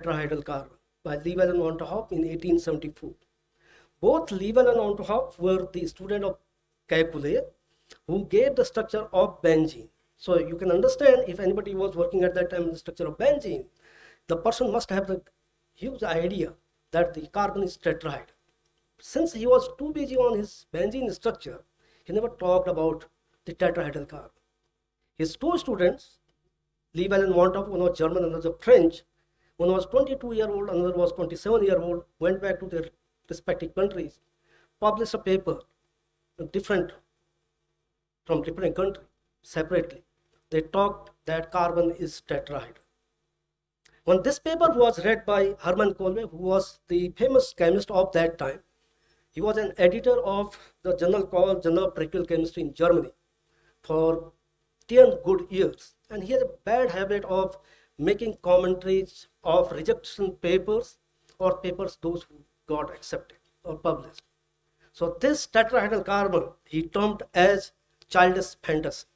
tetrahedral carbon by Lewell and Van 't Hoff in 1874. Both Lewell and Van 't Hoff were the student of Kekule, who gave the structure of benzene. So you can understand, if anybody was working at that time in the structure of benzene, the person must have the huge idea that the carbon is tetrahedral. Since he was too busy on his benzene structure, he never talked about the tetrahedral carbon. His two students, Lewell and Van 't Hoff, one was German, another French, one was 22-year-old, another was 27-year-old, went back to their respective countries, published a paper different from different countries separately. They talked that carbon is tetrahedral. When this paper was read by Hermann Kolbe, who was the famous chemist of that time, he was an editor of the journal called Journal of Practical Chemistry in Germany for 10 good years. And he had a bad habit of making commentaries of rejection papers or papers those who got accepted or published. So this tetrahedral carbon he termed as childish fantasy.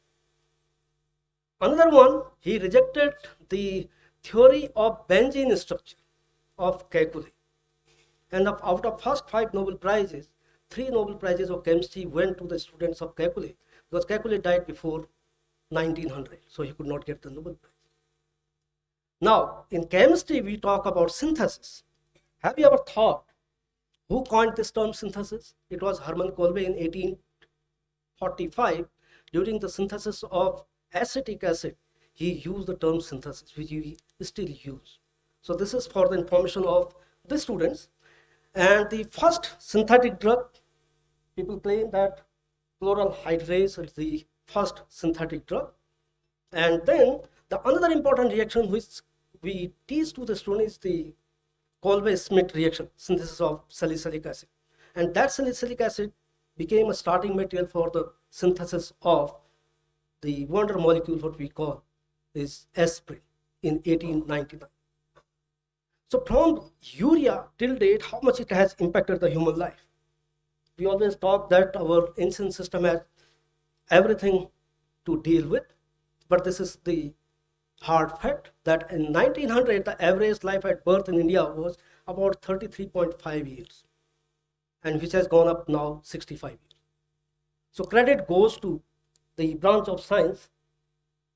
Another one, he rejected the theory of benzene structure of Kekule. And out of first 5 Nobel Prizes, 3 Nobel Prizes of chemistry went to the students of Kekule, because Kekule died before 1900, so he could not get the Nobel Prize. Now, in chemistry, we talk about synthesis. Have you ever thought who coined this term synthesis? It was Hermann Kolbe in 1845. During the synthesis of acetic acid, he used the term synthesis, which we still use. So this is for the information of the students. And the first synthetic drug, people claim that chloral hydrase is the first synthetic drug. And then the another important reaction which we teach to the students is the Kolbe-Schmidt reaction, synthesis of salicylic acid. And that salicylic acid became a starting material for the synthesis of the wonder molecule, what we call is aspirin, in 1899. So from urea till date, how much it has impacted the human life. We always talk that our ancient system has everything to deal with, but this is the hard fact that in 1900, the average life at birth in India was about 33.5 years, and which has gone up now 65 years. So credit goes to the branch of science,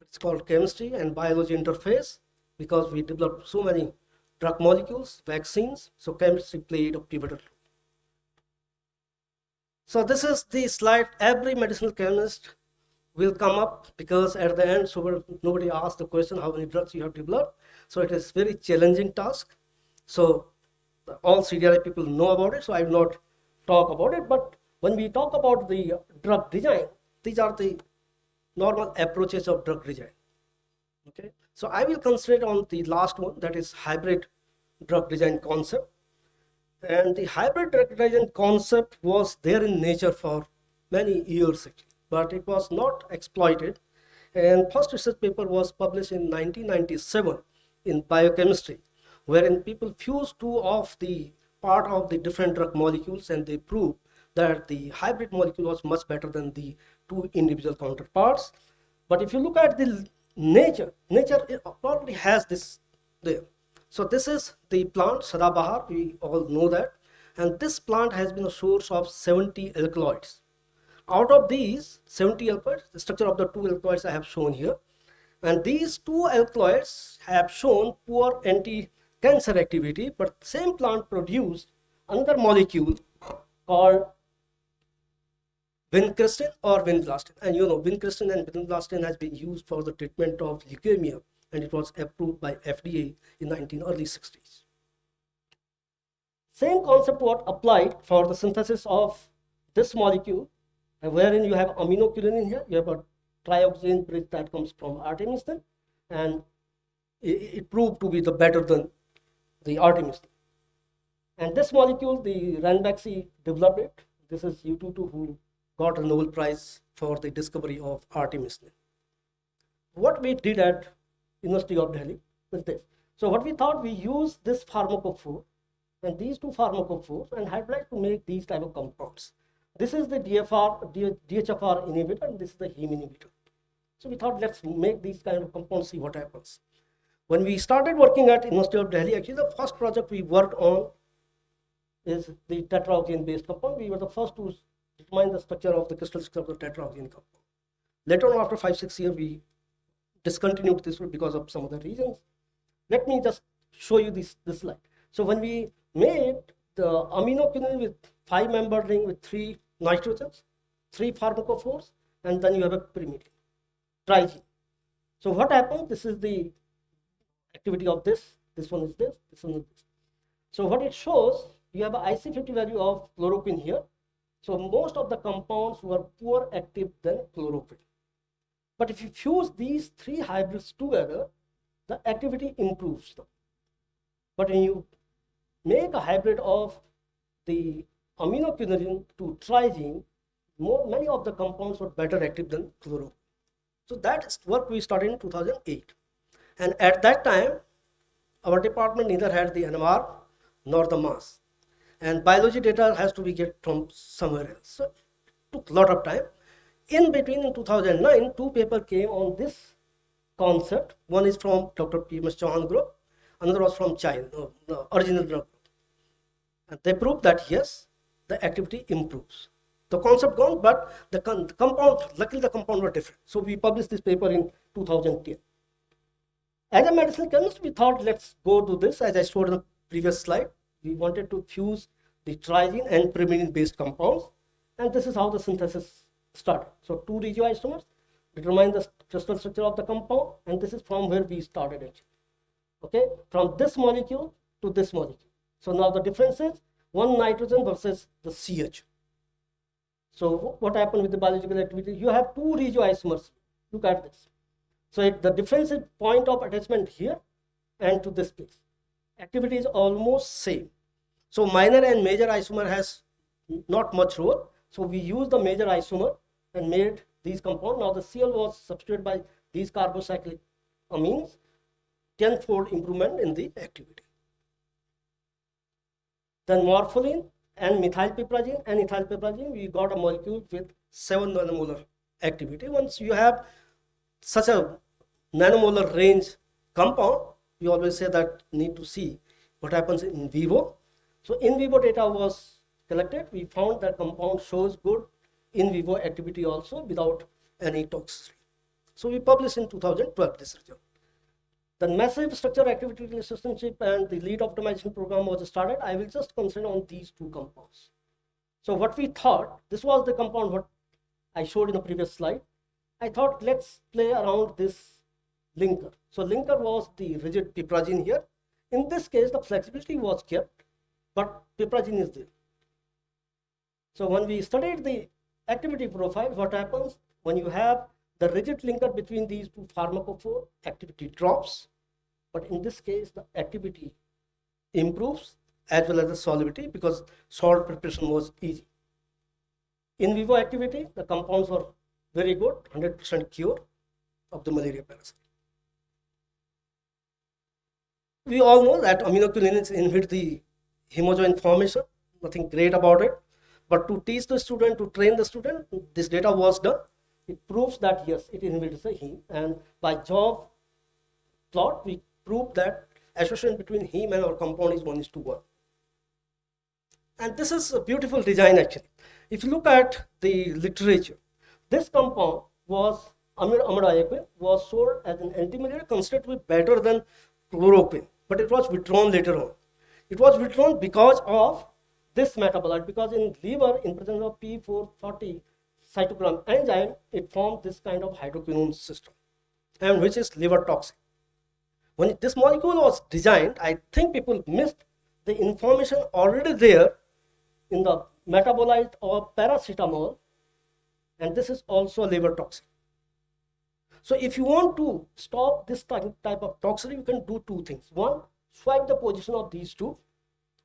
it's called chemistry and biology interface, because we developed so many drug molecules, vaccines, so chemistry played a pivotal role. So this is the slide every medicinal chemist will come up, because at the end, so nobody asked the question how many drugs you have developed. So it is very challenging task. So all CDRI people know about it, so I will not talk about it. But when we talk about the drug design, these are the normal approaches of drug design. Okay, so I will concentrate on the last one, that is hybrid drug design concept. And the hybrid drug design concept was there in nature for many years actually, but it was not exploited. And first research paper was published in 1997 in biochemistry, wherein people fused two of the part of the different drug molecules, and they proved that the hybrid molecule was much better than the two individual counterparts. But if you look at the nature already has this there. So this is the plant Sadabahar, we all know that, and this plant has been a source of 70 alkaloids. Out of these 70 alkaloids, the structure of the 2 alkaloids I have shown here, and these 2 alkaloids have shown poor anti-cancer activity, but same plant produced another molecule called vincristine or vinblastine. And you know, vincristine and vinblastine has been used for the treatment of leukemia, and it was approved by FDA in early 60s. Same concept was applied for the synthesis of this molecule, wherein you have aminoculin here, you have a trioxane bridge that comes from artemisinin, and it proved to be the better than the artemisinin. And this molecule, the Ranbaxy developed it. This is U22 who got a Nobel Prize for the discovery of artemisinin. What we did at University of Delhi was this. So what we thought, we use this pharmacophore and these two pharmacophores, and I'd like to make these type of compounds. This is the DHFR inhibitor, and this is the heme inhibitor. So we thought, let's make these kind of compounds, see what happens. When we started working at University of Delhi, actually the first project we worked on is the tetraoxane based compound. We were the first to determine the structure of the crystal structure of the tetraoxane compound. Later on, after 5-6 years, we discontinued this because of some other reasons. Let me just show you this slide. So when we made the aminoquinone with 5-member ring with 3 nitrogens, 3 pharmacophores, and then you have a pyrimidine, trigene. So what happens? This is the activity of this. This one is this. This one is this. So what it shows, you have an IC50 value of chloroquine here. So most of the compounds were poor active than chloroquine. But if you fuse these 3 hybrids together, the activity improves them. But when you make a hybrid of the aminoquinone to trigene, many of the compounds were better active than chloroquine. So that is work we started in 2008. And at that time, our department neither had the NMR nor the mass. And biology data has to be get from somewhere else. So it took a lot of time. In between, in 2009, 2 papers came on this concept. One is from Dr. P.M.S. Chauhan group, another was from China, the original group. And they proved that yes, the activity improves. The concept gone, but the compound, luckily the compound were different. So we published this paper in 2010. As a medicinal chemist, we thought let's go to this, as I showed in the previous slide. We wanted to fuse the trigene and pyrimidine based compounds, and this is how the synthesis started. So 2 regioisomers determine the crystal structure of the compound, and this is from where we started actually. Okay, from this molecule to this molecule. So now the difference is 1 nitrogen versus the CH. So what happened with the biological activity? You have 2 regioisomers. Look at this. So the difference is point of attachment here and to this place. Activity is almost same. So minor and major isomer has not much role. So we use the major isomer and made these compounds. Now the Cl was substituted by these carbocyclic amines, 10-fold improvement in the activity. Then morpholine and methylpiperazine and ethylpiperazine, we got a molecule with 7 nanomolar activity. Once you have such a nanomolar range compound, we always say that need to see what happens in vivo. So in vivo data was collected. We found that compound shows good in vivo activity also without any toxicity. So we published in 2012 this result. The massive structure activity relationship and the lead optimization program was started. I will just concentrate on these 2 compounds. So what we thought, this was the compound what I showed in the previous slide. I thought let's play around this linker. So linker was the rigid piperazine here. In this case, the flexibility was kept, but piperazine is there. So when we studied the activity profile, what happens when you have the rigid linker between these 2 pharmacophore, activity drops, but in this case the activity improves as well as the solubility because salt preparation was easy. In vivo activity, the compounds were very good, 100% cure of the malaria parasite. We all know that aminoquinone inhibit the hemojoin formation, nothing great about it. But to teach the student, to train the student, this data was done. It proves that yes, it inhibits the heme, and by job plot, we proved that association between heme and our compound is 1:1. And this is a beautiful design actually. If you look at the literature, this compound was amidoiaquine was sold as an anti-malaria, considered to be better than chloroquine, but it was withdrawn later on. It was withdrawn because of this metabolite, because in liver, in presence of P440 cytochrome enzyme, it formed this kind of hydroquinone system, and which is liver toxic. When this molecule was designed, I think people missed the information already there in the metabolite of paracetamol, and this is also liver toxic. So if you want to stop this type of toxicity, you can do 2 things. One, swipe the position of these 2,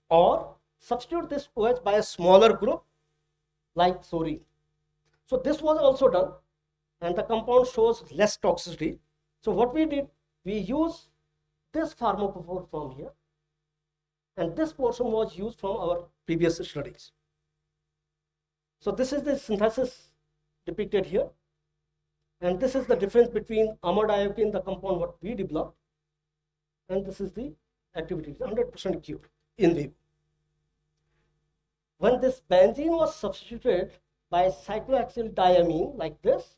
or substitute this OH by a smaller group like sorine. So this was also done, and the compound shows less toxicity. So what we did, we used this pharmacophore from here, and this portion was used from our previous studies. So this is the synthesis depicted here, and this is the difference between amidoiaquine, the compound what we developed, and this is the activity, 100% cure in vivo. When this benzene was substituted by cyclohexyldiamine like this,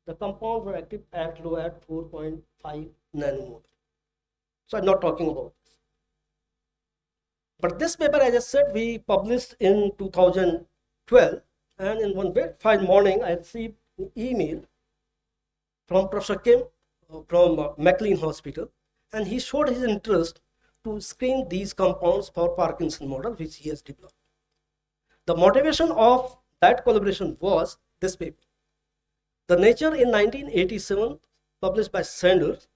the compounds were active at low at 4.5 nanomolar. So I'm not talking about this. But this paper, as I said, we published in 2012, and in one very fine morning, I received an email from Professor Kim from McLean Hospital, and he showed his interest to screen these compounds for Parkinson model, which he has developed. The motivation of that collaboration was this paper. The Nature in 1987, published by Sanders,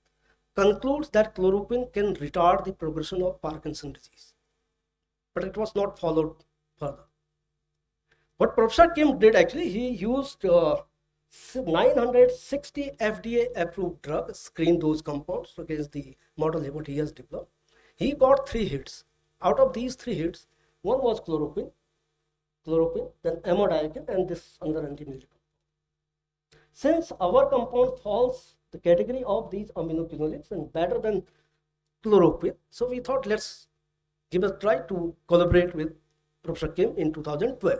concludes that chloroquine can retard the progression of Parkinson's disease. But it was not followed further. What Professor Kim did actually, he used 960 FDA approved drugs, screened those compounds against the model what he has developed. He got 3 hits. Out of these 3 hits, one was chloroquine, then amodiaquine, and this other anti-music. Since our compound falls the category of these aminoquinolines and better than chloroquine, so we thought let's give a try to collaborate with Professor Kim in 2012.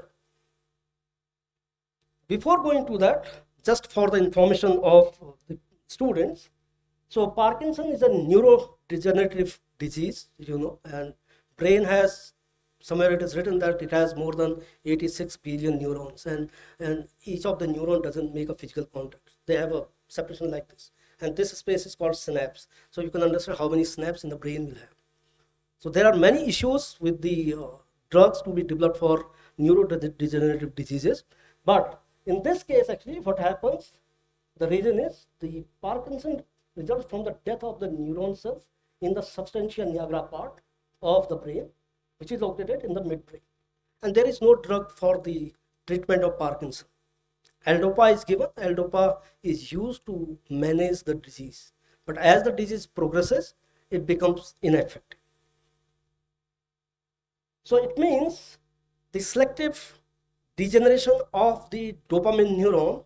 Before going to that, just for the information of the students, so Parkinson is a neurodegenerative disease, and brain has, somewhere it is written that it has more than 86 billion neurons, and each of the neuron doesn't make a physical contact. They have a separation like this, and this space is called synapse. So you can understand how many synapses in the brain will have. So there are many issues with the drugs to be developed for neurodegenerative diseases, but in this case actually what happens, the reason is the Parkinson results from the death of the neuron cells in the substantia nigra part of the brain, which is located in the midbrain, and there is no drug for the treatment of Parkinson. L-DOPA is given. L-DOPA is used to manage the disease, but as the disease progresses, it becomes ineffective. So it means the selective degeneration of the dopamine neuron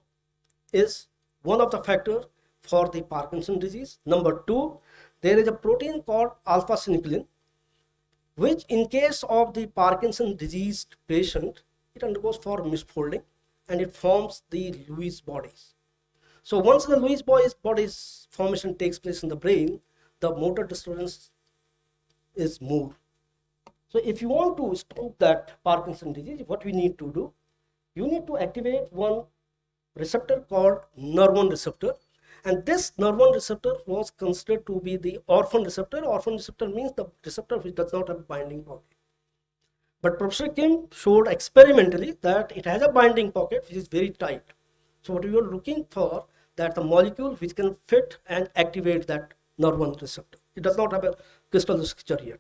is one of the factors for the Parkinson disease. Number 2, there is a protein called alpha-synuclein, which in case of the Parkinson disease patient, it undergoes for misfolding and it forms the Lewis bodies. So once the Lewis bodies formation takes place in the brain, the motor disturbance is more. So if you want to stop that Parkinson disease, what we need to do, you need to activate one receptor called Nurr1 receptor, and this Nurr1 receptor was considered to be the orphan receptor. Orphan receptor means the receptor which does not have binding pocket. But Professor Kim showed experimentally that it has a binding pocket which is very tight. So what we are looking for, that the molecule which can fit and activate that Nurr1 receptor. It does not have a crystal structure yet.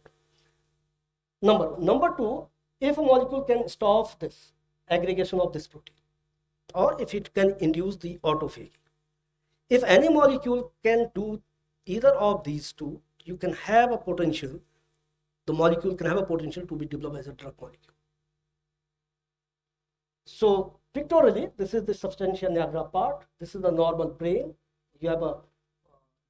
Number 2, if a molecule can stop this aggregation of this protein, or if it can induce the autophagy. If any molecule can do either of these two, you can have a potential, the molecule can have a potential to be developed as a drug molecule. So pictorially, this is the substantia nigra part, this is the normal brain. You have a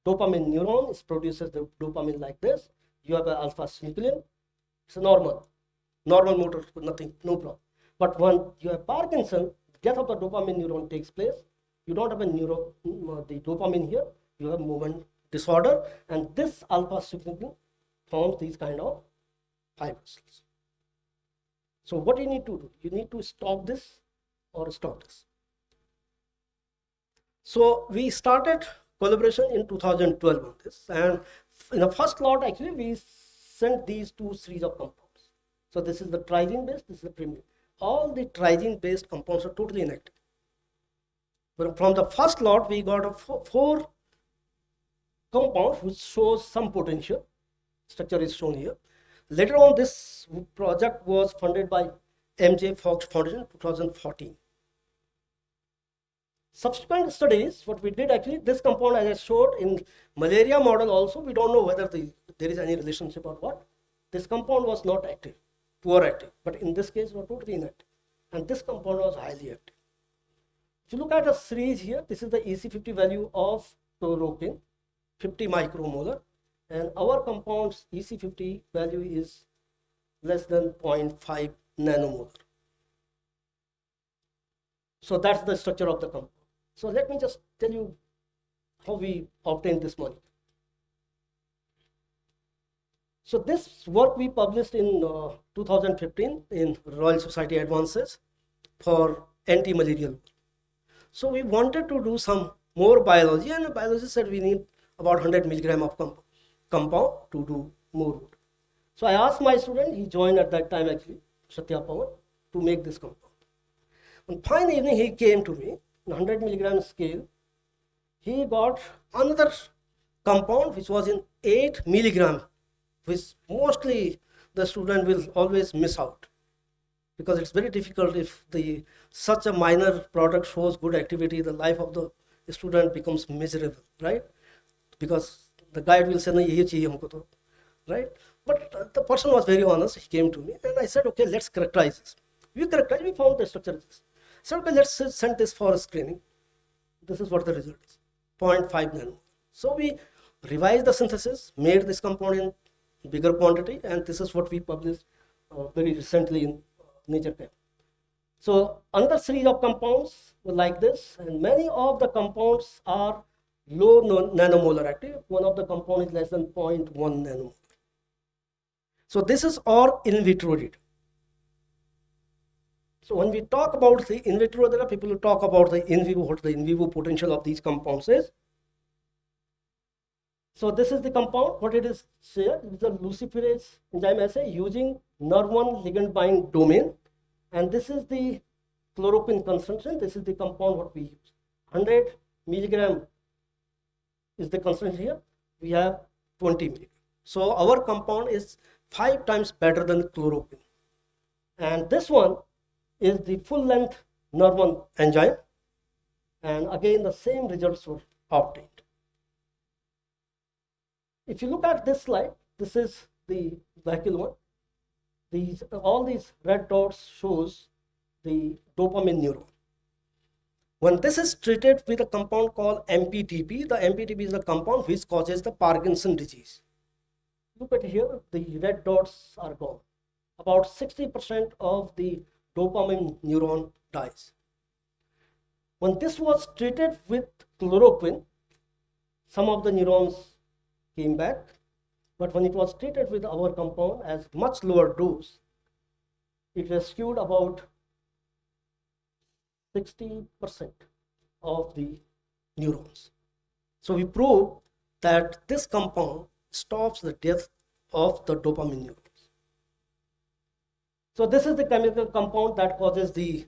dopamine neuron, it produces the dopamine like this. You have an alpha-synuclein, it's a normal motor, nothing, no problem. But when you have Parkinson, death of the dopamine neuron takes place. You don't have the dopamine here, you have movement disorder, and this alpha-synuclein forms these kind of fibrils. So what you need to do, you need to stop this or stop this. So we started collaboration in 2012 on this, and in the first lot actually we sent these 2 series of compounds. So this is the trizine based, this is the primine. All the trizine based compounds are totally inactive. But from the first lot we got a 4 compounds which shows some potential. Structure is shown here. Later on, this project was funded by MJ Fox Foundation 2014. Subsequent studies, what we did actually, this compound as I showed in malaria model also, we don't know whether there is any relationship or what. This compound was not active, poor active, but in this case was totally inactive, and this compound was highly active. If you look at a series here, this is the EC50 value of chloroquine, 50 micromolar, and our compound's EC50 value is less than 0.5 nanomolar. So that's the structure of the compound. So let me just tell you how we obtained this molecule. So this work we published in 2015 in Royal Society Advances for anti-malarial. So we wanted to do some more biology, and the biologist said we need about 100 milligram of compound to do more work. So I asked my student, he joined at that time actually, Satya Pawan, to make this compound. On fine evening he came to me, 100 milligram scale, he got another compound which was in 8 milligram, which mostly the student will always miss out, because it's very difficult if such a minor product shows good activity, the life of the student becomes miserable, right? Because the guide will say, nahi, yehi chahiye humko to, right? But the person was very honest. He came to me and I said, okay, let's characterize this. We found the structure of this. I said, okay, let's send this for screening. This is what the result is, 0.5 nanomolar. So we revised the synthesis, made this compound in bigger quantity, and this is what we published very recently in Nature Chem. So another series of compounds were like this, and many of the compounds are low nanomolar active. One of the compounds is less than 0.1 nanomolar. So this is our in vitro data. So when we talk about the in vitro data, people will talk about the in vivo, what the in vivo potential of these compounds is. So this is the compound, what it is here, it is a luciferase enzyme assay using NER1 ligand bind domain, and this is the chloroquine concentration. This is the compound what we use. 100 milligram is the concentration here. We have 20 milligram. So our compound is 5 times better than chloroquine. And this one is the full length NER1 enzyme. And again, the same results were obtained. If you look at this slide, this is the vehicle one. All these red dots shows the dopamine neuron. When this is treated with a compound called MPTP, the MPTP is the compound which causes the Parkinson disease. Look at here, the red dots are gone. About 60% of the dopamine neuron dies. When this was treated with chloroquine, some of the neurons came back, but when it was treated with our compound as much lower dose, it rescued about 60% of the neurons. So we proved that this compound stops the death of the dopamine neurons. So this is the chemical compound that causes the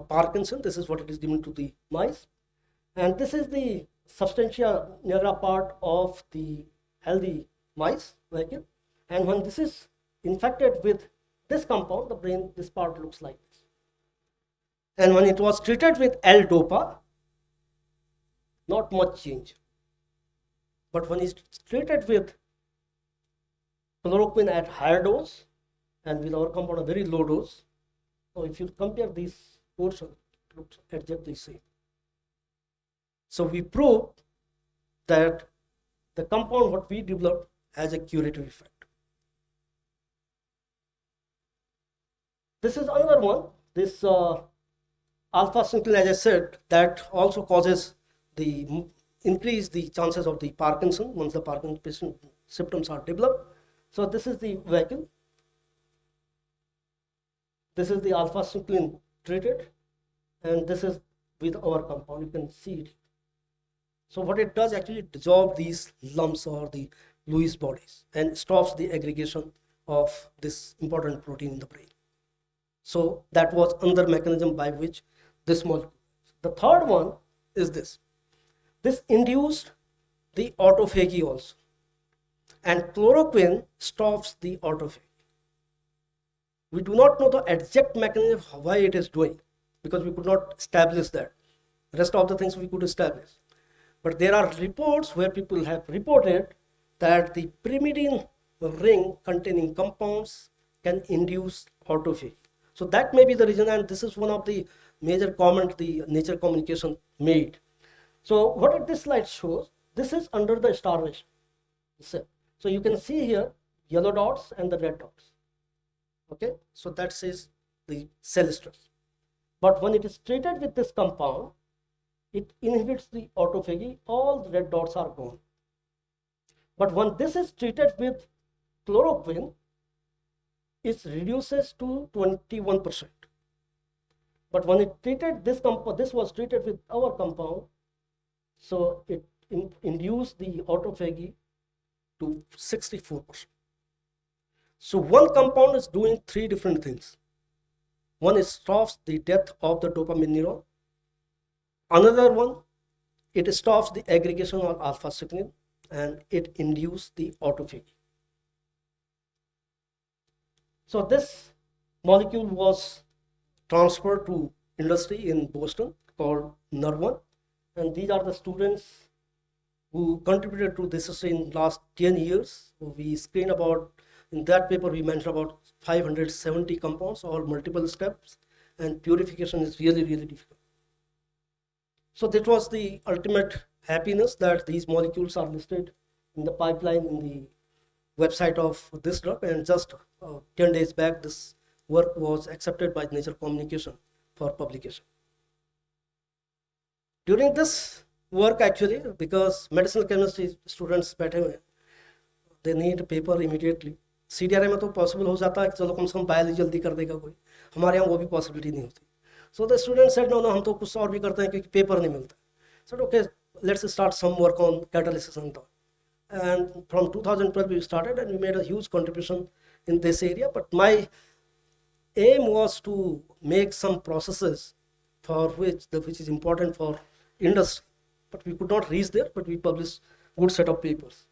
Parkinson. This is what it is given to the mice, and this is the substantia nigra part of the healthy mice, like it. And when this is infected with this compound, the brain, this part looks like this. And when it was treated with L-DOPA, not much change. But when it's treated with chloroquine at higher dose and with our compound a very low dose, so if you compare these portions, it looks exactly the same. So we proved that the compound what we developed has a curative effect. This is another one. This alpha-synuclein, as I said, that also causes the increase the chances of the Parkinson once the Parkinson symptoms are developed. So this is the vehicle. This is the alpha-synuclein treated, and this is with our compound. You can see it. So what it does actually dissolve these lumps or the Lewis bodies and stops the aggregation of this important protein in the brain. So that was another mechanism by which this molecule. The third one is this. This induced the autophagy also. And chloroquine stops the autophagy. We do not know the exact mechanism of why it is doing, because we could not establish that. The rest of the things we could establish. But there are reports where people have reported that the pyrimidine ring containing compounds can induce autophagy. So that may be the reason, and this is one of the major comment the Nature Communication made. So what this slide shows, this is under the starvation. So you can see here yellow dots and the red dots. Okay, so that says the cell stress. But when it is treated with this compound, it inhibits the autophagy, all the red dots are gone. But when this is treated with chloroquine, it reduces to 21%. But when it treated this compound, this was treated with our compound, so it induced the autophagy to 64%. So one compound is doing three different things. One is stops the death of the dopamine neuron. Another one, it stops the aggregation of alpha synuclein, and it induces the autophagy. So this molecule was transferred to industry in Boston called Nervan, and these are the students who contributed to this in last 10 years. We screened about, in that paper we mentioned about 570 compounds, all multiple steps, and purification is really, really difficult. So that was the ultimate happiness that these molecules are listed in the pipeline in the website of this drug, and just 10 days back this work was accepted by Nature Communication for publication. During this work, actually, because medicinal chemistry students बैठे हुए, they need paper immediately. CDRI में तो possible हो जाता है कि चलो कम से कम biology जल्दी कर देगा कोई, हमारे यहाँ वो भी possibility नहीं होती. So the students said, no, हम तो कुछ और भी करते हैं क्योंकि paper नहीं मिलता. Said, okay, let's start some work on catalysis and all. And from 2012 we started, and we made a huge contribution in this area. But my aim was to make some processes for which is important for industry. But we could not reach there, but we published good set of papers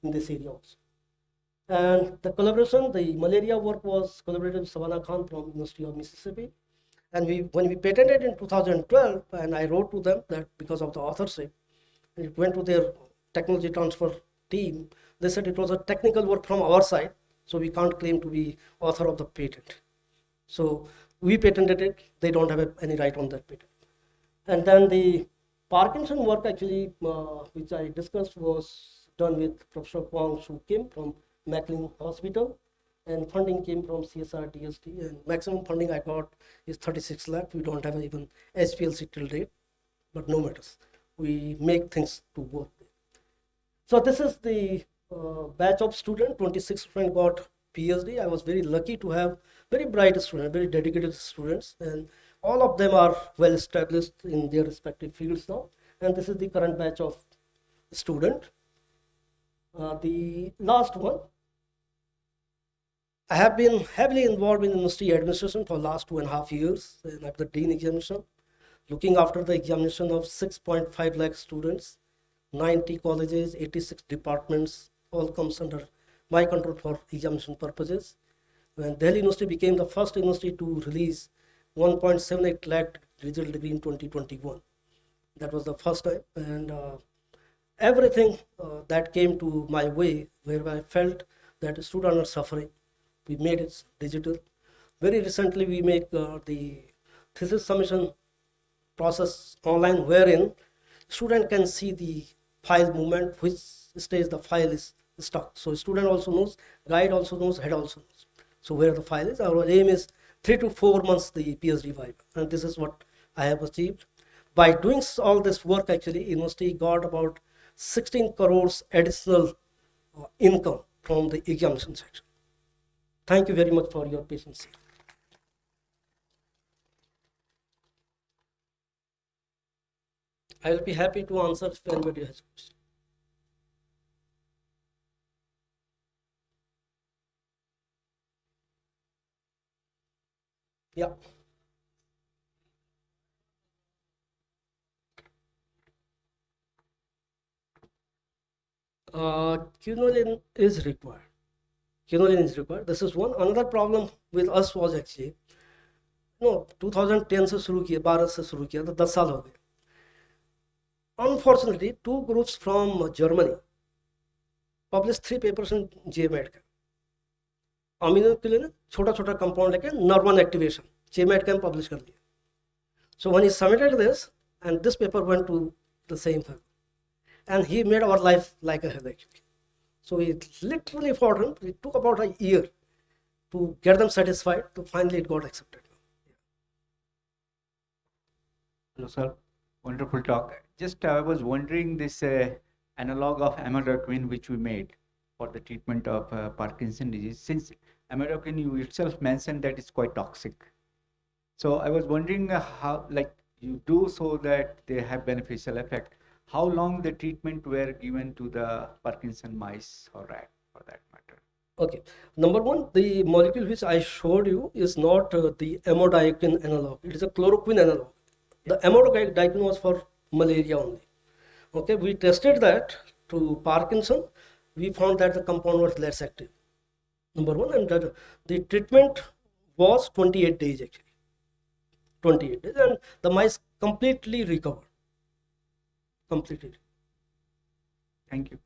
in this area also. And the collaboration, the malaria work was collaborated with Savannah Khan from University of Mississippi. And when we patented in 2012, and I wrote to them that because of the authorship, it went to their technology transfer team, they said it was a technical work from our side, so we can't claim to be author of the patent. So we patented it, they don't have any right on that patent. And then the Parkinson work actually, which I discussed, was done with Professor Kwang Soo Kim from McLean Hospital, and funding came from CSIR-DST, and maximum funding I got is 36 lakh. We don't have even SPLC till date, but no matters. We make things to work. So this is the batch of students. 26 students got PhD. I was very lucky to have very bright students, very dedicated students, and all of them are well established in their respective fields now. And this is the current batch of student. The last one, I have been heavily involved in university administration for the last 2.5 years, and I'm the dean examination, looking after the examination of 6.5 lakh students, 90 colleges, 86 departments, all comes under my control for examination purposes. When Delhi University became the first university to release 1.78 lakh digital degree in 2021. That was the first time, and everything that came to my way where I felt that students are suffering, we made it digital. Very recently we make the thesis submission process online, wherein student can see the file movement, which stage the file is stuck. So student also knows, guide also knows, head also knows. So where the file is, our aim is 3 to 4 months the PhD vibe, and this is what I have achieved. By doing all this work, actually, university got about 16 crores additional income from the examination section. Thank you very much for your patience. I will be happy to answer if anybody has questions. Yeah. Quinolin is required. Quinolin is required. This is one. Another problem with us was actually, no, 2010 से शुरू किया, 12 से शुरू किया, तो 10 साल हो गए. Unfortunately, 2 groups from Germany published 3 papers in JMAT. Aminoculin, छोटा छोटा compound लेके Nervan activation, JMAT का publish कर दिया. So when he submitted this, and this paper went to the same firm, and he made our life like a hell actually. So it literally for him, it took about a year to get them satisfied. To finally it got accepted. Hello, sir. Wonderful talk. Just I was wondering this analog of amiodarquine which we made for the treatment of Parkinson disease. Since amiodarquine you itself mentioned that it's quite toxic. So I was wondering how, like you do so that they have beneficial effect. How long the treatment were given to the Parkinson mice or rat for that matter? Okay, number one, the molecule which I showed you is not the amodiaquine analog. It is a chloroquine analog. The amodiaquine was for malaria only. Okay, we tested that to Parkinson. We found that the compound was less active. Number one, and that the treatment was 28 days actually. 28 days, and the mice completely recovered. Completely. Thank you.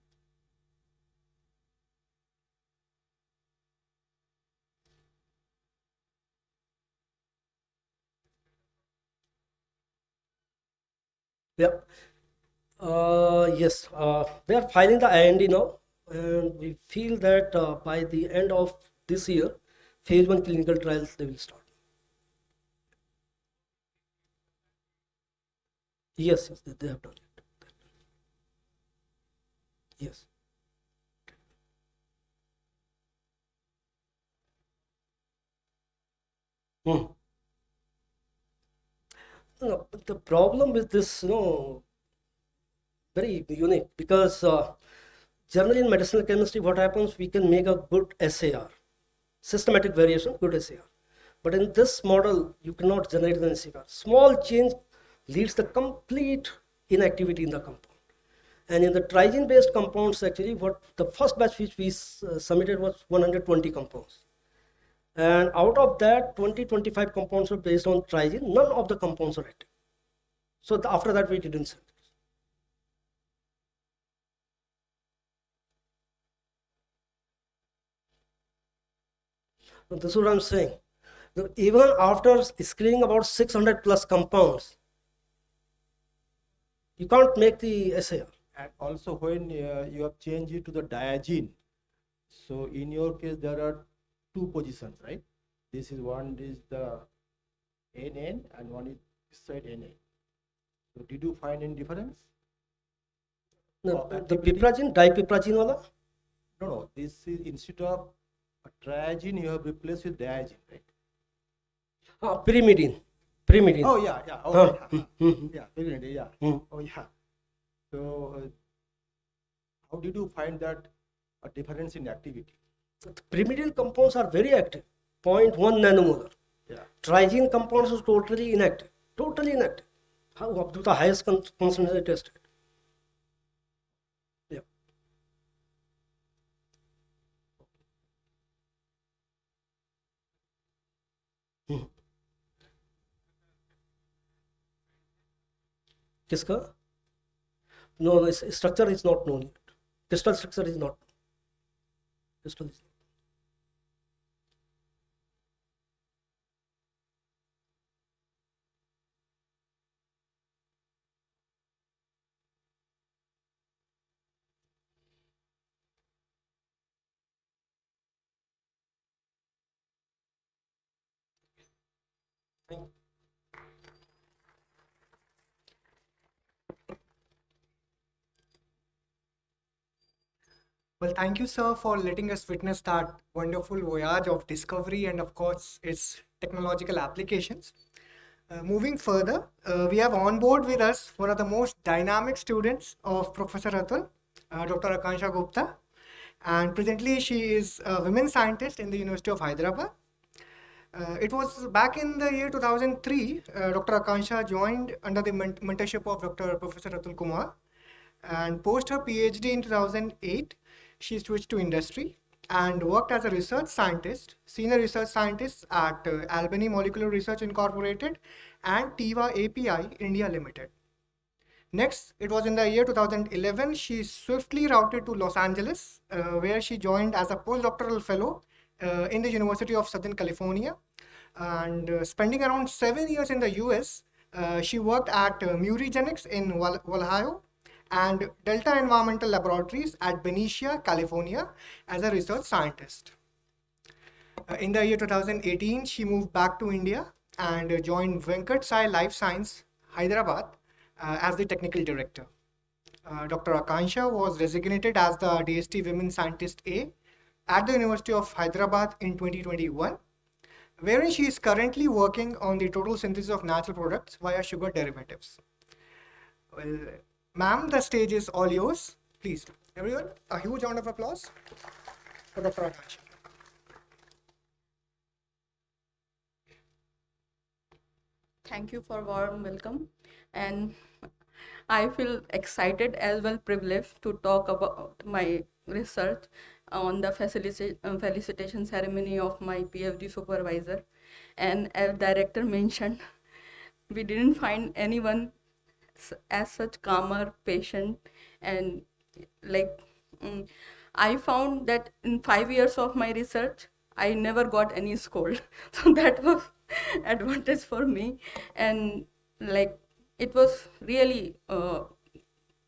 Yeah. Yes, they are filing the IND now, and we feel that by the end of this year, phase 1 clinical trials they will start. Yes, yes, they have done it. Yes. Hmm. No, but the problem with this, very unique because generally in medicinal chemistry, what happens, we can make a good SAR, systematic variation, good SAR. But in this model, you cannot generate an SAR. Small change leads the complete inactivity in the compound. And in the triazine-based compounds, actually, what the first batch which we submitted was 120 compounds. And out of that, 20-25 compounds were based on triazine. None of the compounds are active. So after that, we didn't send. So this is what I'm saying. Even after screening about 600 plus compounds, you can't make the SAR. And also when you have changed it to the diazine, so in your case there are two positions, right? This is one is the NN and one is side NA. So did you find any difference? No, Of the activity? piperazine, dipiperazine wala? No, this is instead of triazine you have replaced with diazine, right? Pyrimidine. Pyrimidine. Oh yeah, okay. Mhm. Yeah, pyrimidine, yeah. Mhm. Oh yeah. So how did you find that a difference in activity? The pyrimidine compounds are very active, 0.1 nanomolar. Yeah. Triazine compounds is totally inactive. Totally inactive. How up to the highest concentration tested. Yeah. Hmm. किसका? No, the structure is not known yet. Crystal structure is not. Crystal is not. Thank you. Well, thank you, sir, for letting us witness that wonderful voyage of discovery and, of course, its technological applications. Moving further, we have on board with us one of the most dynamic students of Professor Atul, Dr. Akansha Gupta. And presently, she is a women scientist in the University of Hyderabad. It was back in the year 2003, Dr. Akansha joined under the mentorship of Dr. Professor Atul Kumar. And post her PhD in 2008, she switched to industry and worked as a research scientist, senior research scientist at Albany Molecular Research Incorporated and Tiva API India Limited. Next, it was in the year 2011, she swiftly routed to Los Angeles, where she joined as a postdoctoral fellow in the University of Southern California. And spending around 7 years in the US, she worked at Murigenics in Ohio and Delta Environmental Laboratories at Benicia, California as a research scientist. In the year 2018, she moved back to India and joined Venkat Sai Life Science, Hyderabad, as the technical director. Dr. Akansha was designated as the DST Women Scientist A at the University of Hyderabad in 2021, wherein she is currently working on the total synthesis of natural products via sugar derivatives. Well, ma'am, the stage is all yours. Please, everyone, a huge round of applause for Dr. Akansha. Thank you for warm welcome, and I feel excited as well privileged to talk about my research on the felicitation ceremony of my PhD supervisor. And as director mentioned, we didn't find anyone as such calmer, patient, and like mm, I found that in 5 years of my research, I never got any scold. So that was advantage for me, and like it was really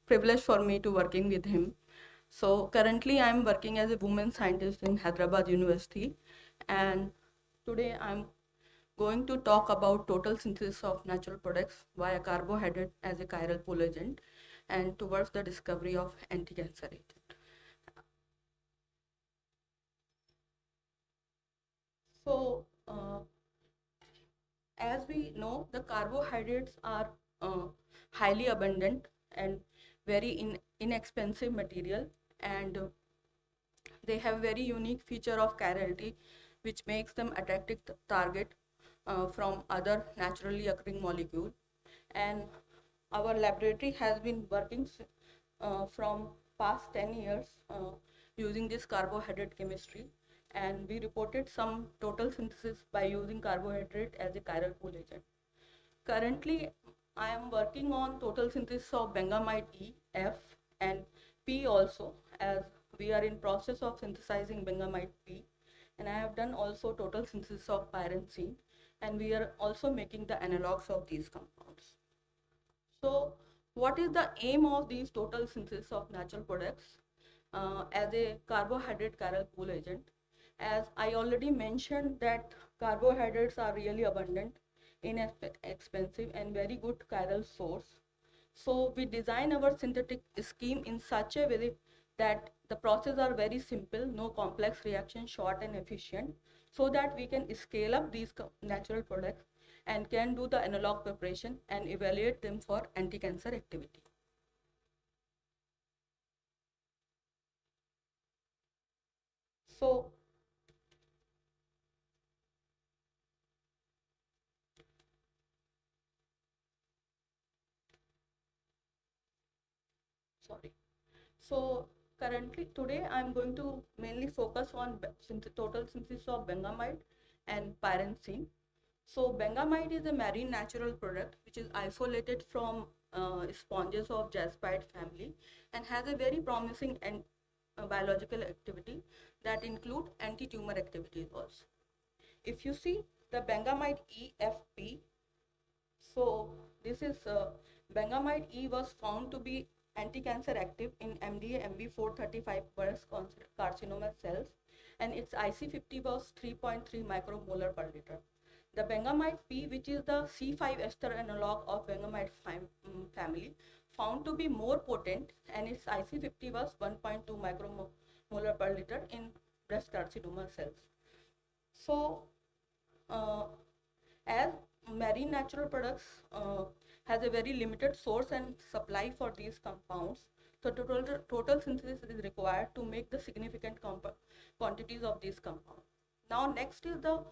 privilege for me to working with him. So currently I'm working as a woman scientist in Hyderabad University, and today I'm going to talk about total synthesis of natural products via carbohydrate as a chiral pull agent and towards the discovery of anti-cancer agent. So, as we know, the carbohydrates are highly abundant and very inexpensive material, and they have very unique feature of chirality, which makes them attractive target from other naturally occurring molecule. And our laboratory has been working from past 10 years using this carbohydrate chemistry, and we reported some total synthesis by using carbohydrate as a chiral pull agent. Currently, I am working on total synthesis of bengamide E, F, and P also, as we are in process of synthesizing bengamide P, and I have done also total synthesis of pyrazine, and we are also making the analogs of these compounds. So, what is the aim of these total synthesis of natural products as a carbohydrate chiral pull agent? As I already mentioned that carbohydrates are really abundant, inexpensive, and very good chiral source. So we design our synthetic scheme in such a way that the processes are very simple, no complex reaction, short and efficient, so that we can scale up these natural products and can do the analog preparation and evaluate them for anti-cancer activity. So sorry. So currently today I'm going to mainly focus on total synthesis of bengamide and pyrazine. So bengamide is a marine natural product which is isolated from sponges of jaspeide family and has a very promising and biological activity that include anti-tumor activities also. If you see the bengamide EFP, so this is bengamide E was found to be anti-cancer active in MDA MB435 plus carcinoma cells, and its IC50 was 3.3 micromolar per liter. The bengamide P, which is the C5 ester analog of bengamide family, found to be more potent, and its IC50 was 1.2 micromolar per liter in breast carcinoma cells. So, as marine natural products has a very limited source and supply for these compounds, so total synthesis is required to make the significant quantities of these compounds. Now next is the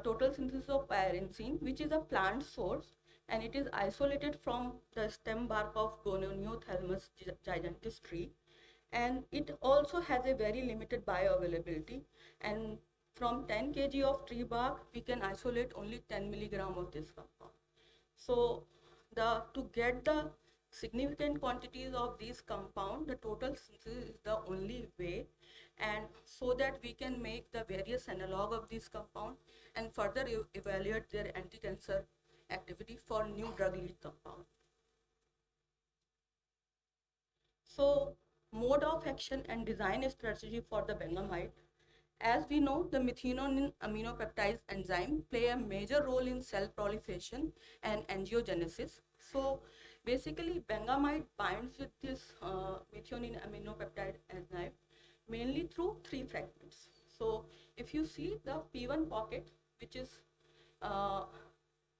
total synthesis of pyrazine, which is a plant source, and it is isolated from the stem bark of Gonionothalamus giganteus tree, and it also has a very limited bioavailability, and from 10 kg of tree bark we can isolate only 10 milligram of this compound. So to get the significant quantities of these compound, the total synthesis is the only way, and so that we can make the various analog of these compound and further evaluate their anti-cancer activity for new drug lead compound. So, mode of action and design strategy for the bengamide. As we know, the methionine aminopeptidase enzyme play a major role in cell proliferation and angiogenesis. So, basically, bengamide binds with this methionine aminopeptide enzyme mainly through three fragments. So, if you see the P1 pocket, which is uh,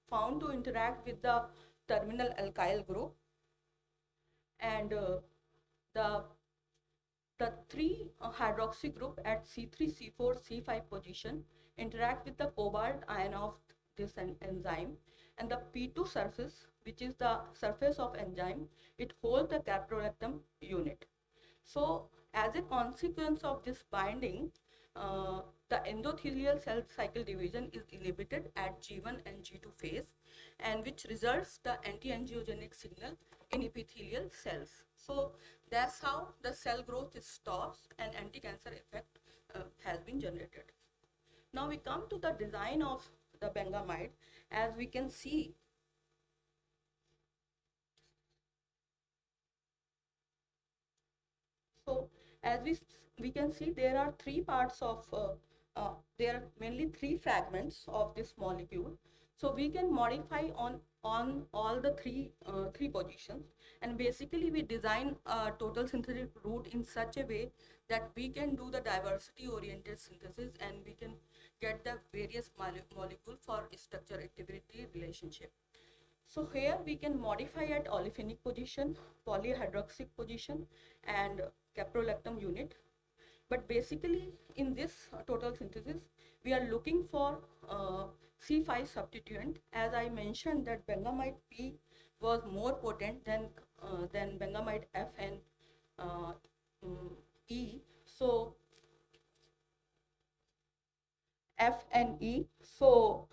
found to interact with the terminal alkyl group, and the the three hydroxy group at C3, C4, C5 position interact with the cobalt ion of this enzyme, and the P2 surface, which is the surface of enzyme, it holds the caprolactam unit. So as a consequence of this binding, the endothelial cell cycle division is inhibited at G1 and G2 phase, and which results the anti-angiogenic signal in epithelial cells. So that's how the cell growth stops and anti-cancer effect has been generated. Now we come to the design of the bengamide. As we can see, so as we can see, there are three parts of there are mainly three fragments of this molecule. So we can modify on all the three positions, and basically we design a total synthetic route in such a way that we can do the diversity oriented synthesis, and we can get the various molecule for structure activity relationship. So here we can modify at olefinic position, polyhydroxic position, and caprolactam unit. But basically in this total synthesis, we are looking for C5 substituent. As I mentioned that bengamide P was more potent than bengamide F and E. So F and E. So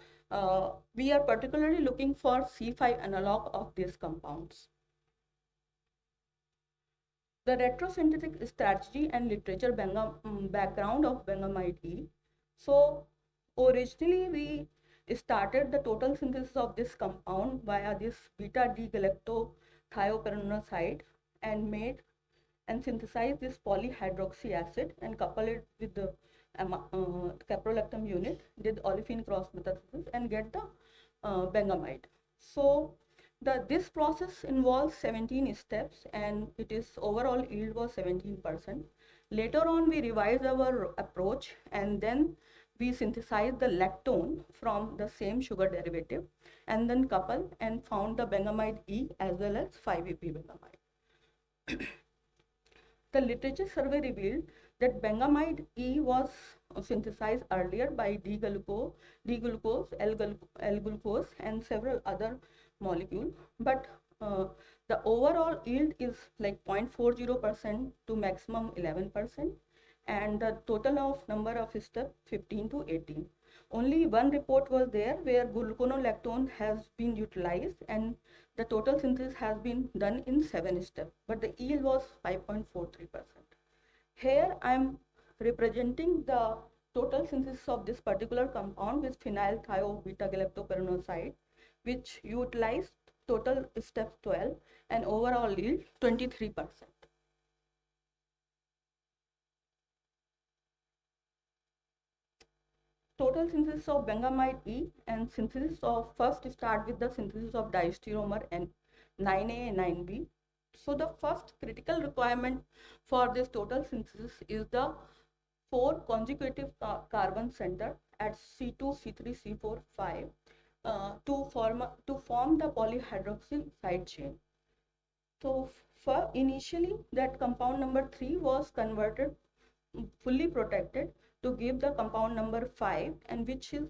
we are particularly looking for C5 analog of these compounds. The retrosynthetic strategy and literature background of bengamide E. So originally we started the total synthesis of this compound via this beta D-galactothioperoxide and made and synthesized this polyhydroxy acid and couple it with the caprolactam unit, did olefin cross metathesis and get the bengamide. So this process involves 17 steps, and it is overall yield was 17%. Later on we revised our approach, and then we synthesized the lactone from the same sugar derivative, and then couple and found the bengamide E as well as 5-AP bengamide. The literature survey revealed that bengamide E was synthesized earlier by D-glucose, L-glucose, and several other molecules, but the overall yield is like 0.40% to maximum 11%, and the total of number of steps 15 to 18. Only one report was there where gluconolactone has been utilized, and the total synthesis has been done in 7 steps, but the yield was 5.43%. Here I am representing the total synthesis of this particular compound with phenyl thiobeta-galactoperoxide, which utilized total steps 12 and overall yield 23%. Total synthesis of bengamide E and synthesis of, first start with the synthesis of diastereomer and 9A and 9B. So the first critical requirement for this total synthesis is the 4 consecutive carbon center at C2, C3, C4, 5 to form the polyhydroxy side chain. So initially that compound number 3 was converted fully protected to give the compound number 5, and which is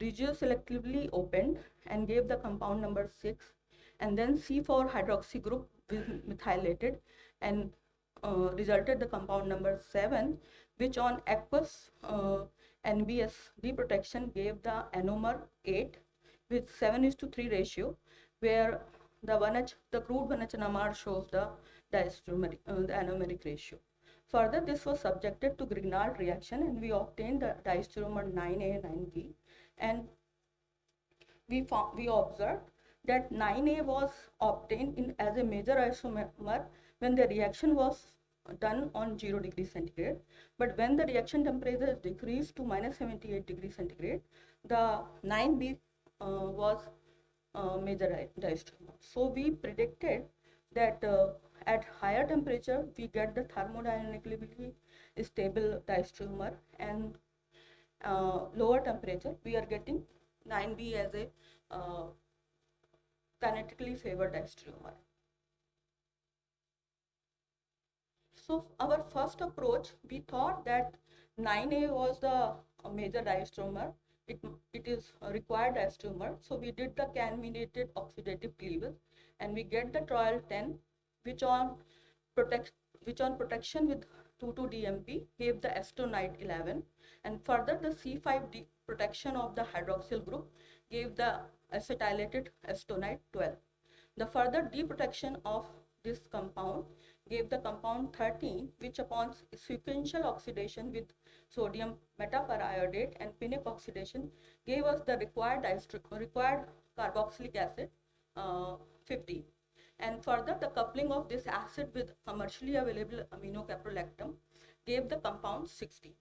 regioselectively opened and gave the compound number 6, and then C4 hydroxy group methylated and resulted the compound number 7, which on aqueous NBS deprotection gave the anomer 8 with 7:3 ratio, where the crude 1H NMR shows the anomeric ratio. Further, this was subjected to Grignard reaction, and we obtained the diastereomer 9A, 9B, and we observed that 9A was obtained as a major isomer when the reaction was done on 0 degrees centigrade. But when the reaction temperature is decreased to minus 78 degrees centigrade, the 9B was major diastereomer. So we predicted that at higher temperature we get the thermodynamically stable diastereomer, and lower temperature we are getting 9B as a kinetically favored diastereomer. So our first approach, we thought that 9A was the major diastereomer. It is a required diastereomer. So we did the can-mediated oxidative cleavage, and we get the trial 10, which on protection with 2,2-DMP gave the acetonide 11, and further the C5D protection of the hydroxyl group gave the acetylated acetonide 12. The further deprotection of this compound gave the compound 13, which upon sequential oxidation with sodium metaperiodate and Pinnick oxidation gave us the required carboxylic acid 50. And further, the coupling of this acid with commercially available aminocaprolactam gave the compound 60.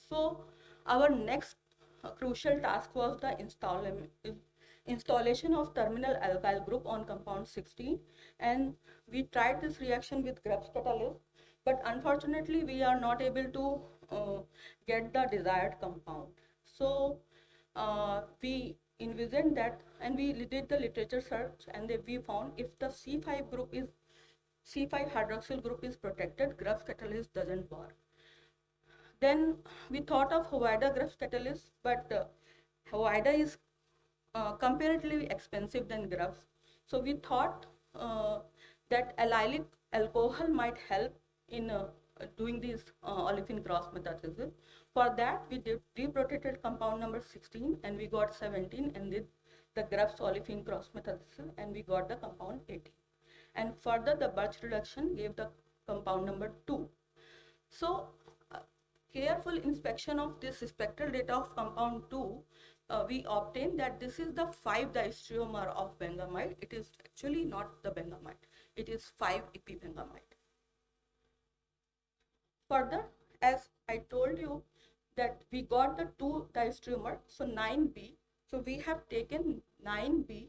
So our next crucial task was the installation of terminal alkyl group on compound 16, and we tried this reaction with Krebs catalyst, but unfortunately we are not able to get the desired compound. So we envisioned that, and we did the literature search, and we found if the C5 hydroxyl group is protected, Krebs catalyst doesn't work. Then we thought of Hovida-Krebs catalyst, but Hovida is comparatively expensive than Krebs. So we thought that allylic alcohol might help in doing this olefin cross metathesis. For that, we deprotated compound number 16, and we got 17, and did the Krebs olefin cross metathesis, and we got the compound 18. And further, the Birch reduction gave the compound number 2. So careful inspection of this spectral data of compound 2, we obtained that this is the 5-diastereomer of bengamide. It is actually not the bengamide. It is 5-epibengamide. Further, as I told you that we got the 2-diastereomer, so 9B. So we have taken 9B,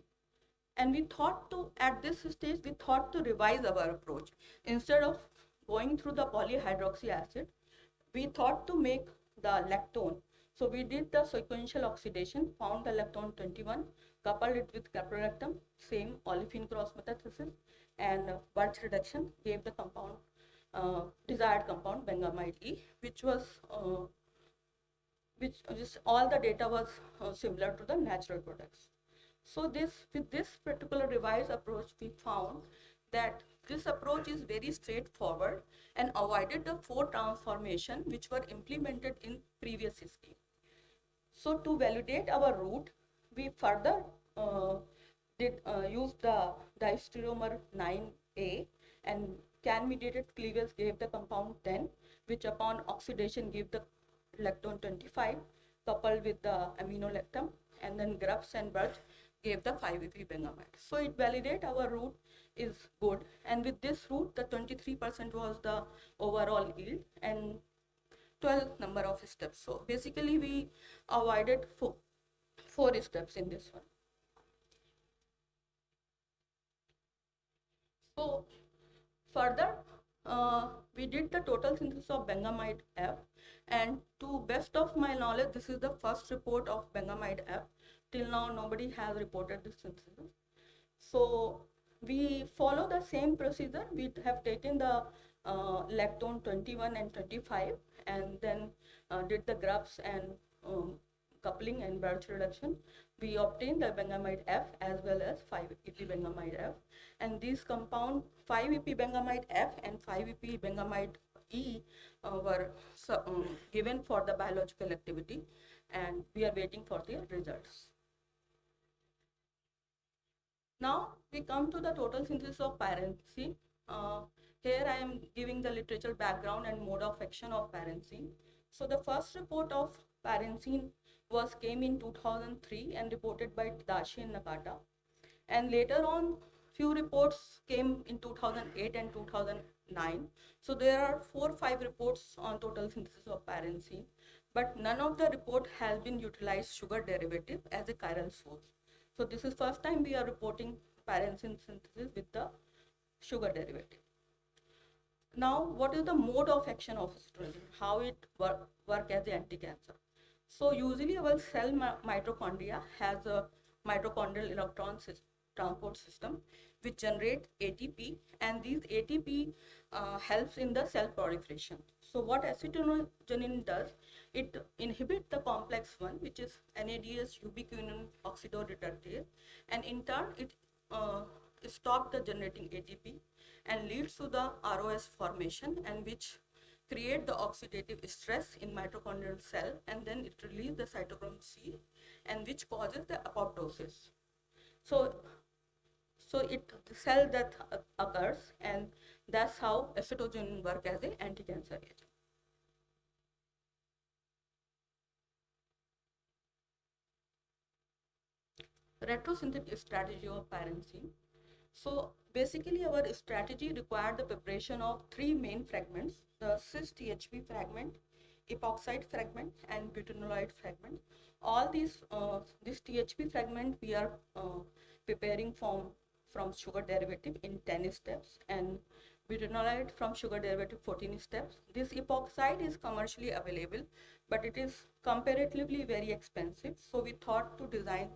and we thought to, at this stage, we thought to revise our approach. Instead of going through the polyhydroxy acid, we thought to make the lactone. So we did the sequential oxidation, found the lactone 21, coupled it with caprolactam, same olefin cross metathesis, and Birch reduction gave the compound, desired compound bengamide E, which was all the data was similar to the natural products. So with this particular revised approach, we found that this approach is very straightforward and avoided the 4 transformations which were implemented in previous scheme. So to validate our route, we further use the diastereomer 9A, and can-mediated cleavage gave the compound 10, which upon oxidation gave the lactone 25, coupled with the aminolactam, and then Krebs and Birch gave the 5-epibengamide. So it validate our route is good, and with this route the 23% was the overall yield and 12 number of steps. So basically we avoided 4 steps in this one. So further we did the total synthesis of bengamide F, and to best of my knowledge, this is the first report of bengamide F. Till now nobody has reported this synthesis. So we follow the same procedure. We have taken the lactone 21 and 25, and then did the Krebs and coupling and Birch reduction. We obtained the bengamide F as well as 5-epibengamide F, and these compound 5-epibengamide F and 5-epibengamide E were given for the biological activity, and we are waiting for the results. Now we come to the total synthesis of pyrazine. Here I am giving the literature background and mode of action of pyrazine. So the first report of pyrazine came in 2003 and reported by Tadashi and Nakata, and later on few reports came in 2008 and 9. So there are 4-5 reports on total synthesis of pyrazine, but none of the report has been utilized sugar derivative as a chiral source. So this is first time we are reporting pyrazine synthesis with the sugar derivative. Now, what is the mode of action of estrogen? How it work as an anti-cancer? So usually our cell mitochondria has a mitochondrial electron transport system which generate ATP, and these ATP helps in the cell proliferation. So what acetogenin does, it inhibits the complex 1, which is NADS ubiquinone oxidoreductase, and in turn it stops the generating ATP and leads to the ROS formation, and which create the oxidative stress in mitochondrial cell, and then it releases the cytochrome C, and which causes the apoptosis. So the cell death occurs, and that's how acetogenin work as an anti-cancer agent. Retrosynthetic strategy of pyrazine. So basically our strategy required the preparation of 3 main fragments: the cis-THP fragment, epoxide fragment, and butanolide fragment. All these, this THP fragment we are preparing from sugar derivative in 10 steps, and butanolide from sugar derivative 14 steps. This epoxide is commercially available, but it is comparatively very expensive. So we thought to design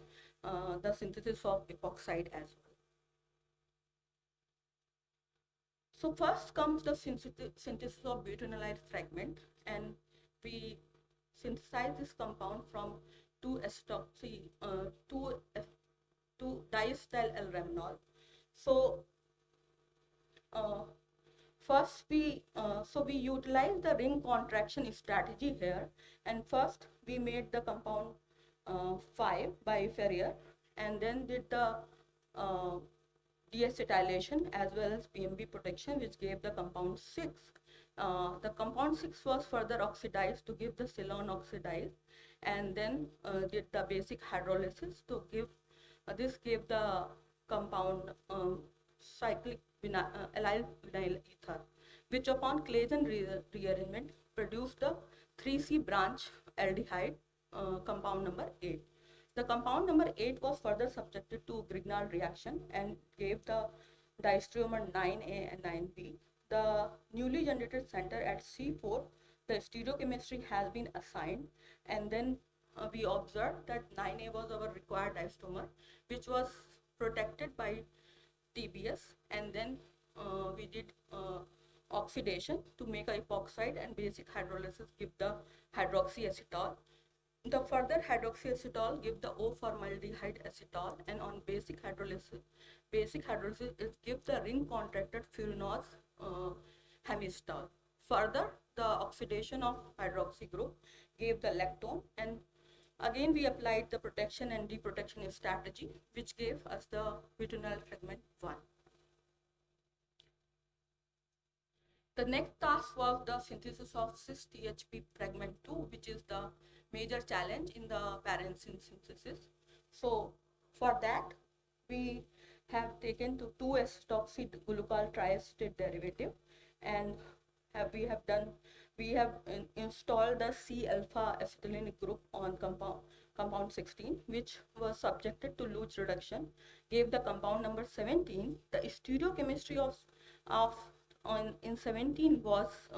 the synthesis of epoxide as well. So first comes the synthesis of butanolide fragment, and we synthesize this compound from 2-diacetyl L-remanol. So first we utilize the ring contraction strategy here, and first we made the compound 5 by Ferrier, and then did the deacetylation as well as PMB protection, which gave the compound 6. The compound 6 was further oxidized to give the Ceylon oxidized, and then did the basic hydrolysis to give this gave the compound cyclic allyl vinyl ether, which upon Claisen rearrangement produced the 3C branch aldehyde compound number 8. The compound number 8 was further subjected to Grignard reaction and gave the diastereomer 9A and 9B. The newly generated center at C4, the stereochemistry has been assigned, and then we observed that 9A was our required diastereomer, which was protected by TBS, and then we did oxidation to make a epoxide, and basic hydrolysis give the hydroxyacetal. The further hydroxyacetal give the O-formaldehyde acetal, and on basic hydrolysis it gives the ring contracted furanose hemiacetal. Further, the oxidation of hydroxy group gave the lactone, and again we applied the protection and deprotection strategy, which gave us the butanol fragment 1. The next task was the synthesis of cis-THP fragment 2, which is the major challenge in the pyrazine synthesis. So for that, we have taken to 2-S-toxid glucose triacetate derivative, and we have installed the C-alpha acetylenic group on compound 16, which was subjected to Luch reduction, gave the compound number 17. The stereochemistry in 17 was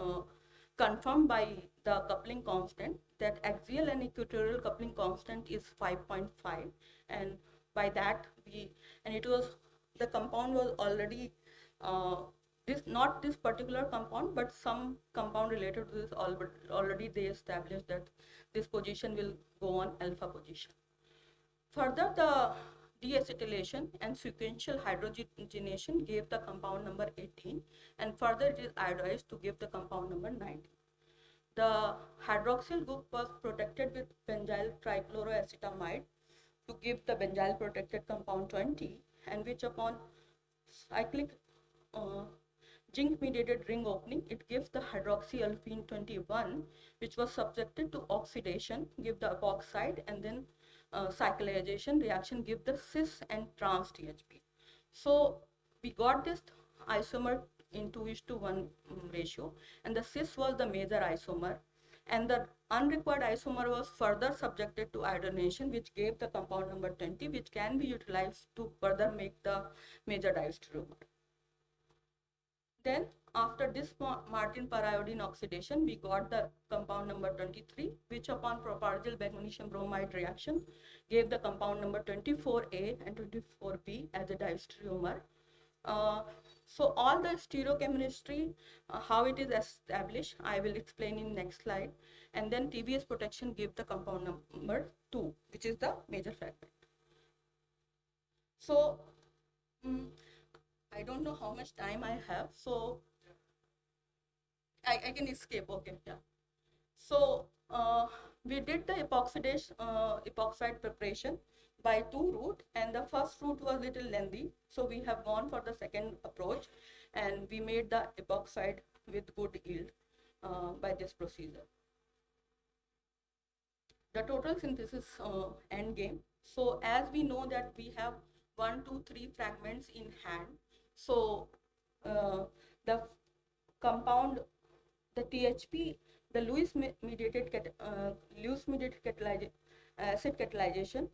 confirmed by the coupling constant, that axial and equatorial coupling constant is 5.5, and by that the compound was already not this particular compound, but some compound related to this already they established that this position will go on alpha position. Further, the deacetylation and sequential hydrogenation gave the compound number 18, and further it is iodized to give the compound number 19. The hydroxyl group was protected with benzyl trichloroacetamide to give the benzyl protected compound 20, and which upon cyclic zinc mediated ring opening, it gives the hydroxyalpine 21, which was subjected to oxidation, give the epoxide, and then cyclization reaction give the cis and trans THP. So we got this isomer in 2:1 ratio, and the cis was the major isomer, and the unrequired isomer was further subjected to iodination, which gave the compound number 20, which can be utilized to further make the major diastereomer. Then after this Martin periodine oxidation, we got the compound number 23, which upon propargyl magnesium bromide reaction gave the compound number 24A and 24B as a diastereomer. So all the stereochemistry, how it is established, I will explain in next slide. And then TBS protection gave the compound number 2, which is the major fragment. So I don't know how much time I have, so I can escape. Okay, yeah. So we did the epoxide preparation by 2 route, and the first route was little lengthy, so we have gone for the second approach, and we made the epoxide with good yield by this procedure. The total synthesis end game. So as we know that we have 1, 2, 3 fragments in hand, so the compound, the THP, the Lewis-mediated acid catalyzation,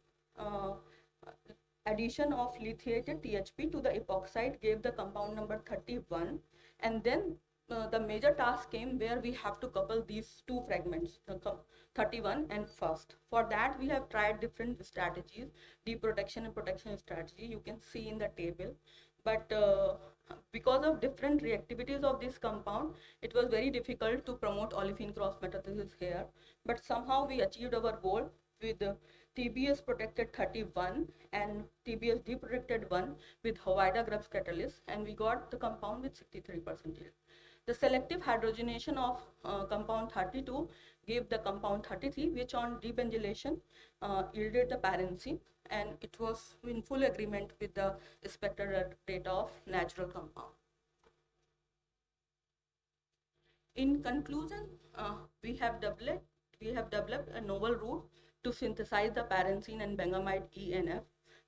addition of lithiated THP to the epoxide gave the compound number 31, and then the major task came where we have to couple these 2 fragments, the 31 and first. For that we have tried different strategies, deprotection and protection strategy, you can see in the table, but because of different reactivities of this compound, it was very difficult to promote olefin cross metathesis here, but somehow we achieved our goal with TBS protected 31 and TBS deprotected 1 with Hawaida-Grubbs catalyst, and we got the compound with 63% yield. The selective hydrogenation of compound 32 gave the compound 33, which on debenzylation yielded the parencene, and it was in full agreement with the spectral data of natural compound. In conclusion, we have developed a novel route to synthesize the parencene and bengamide ENF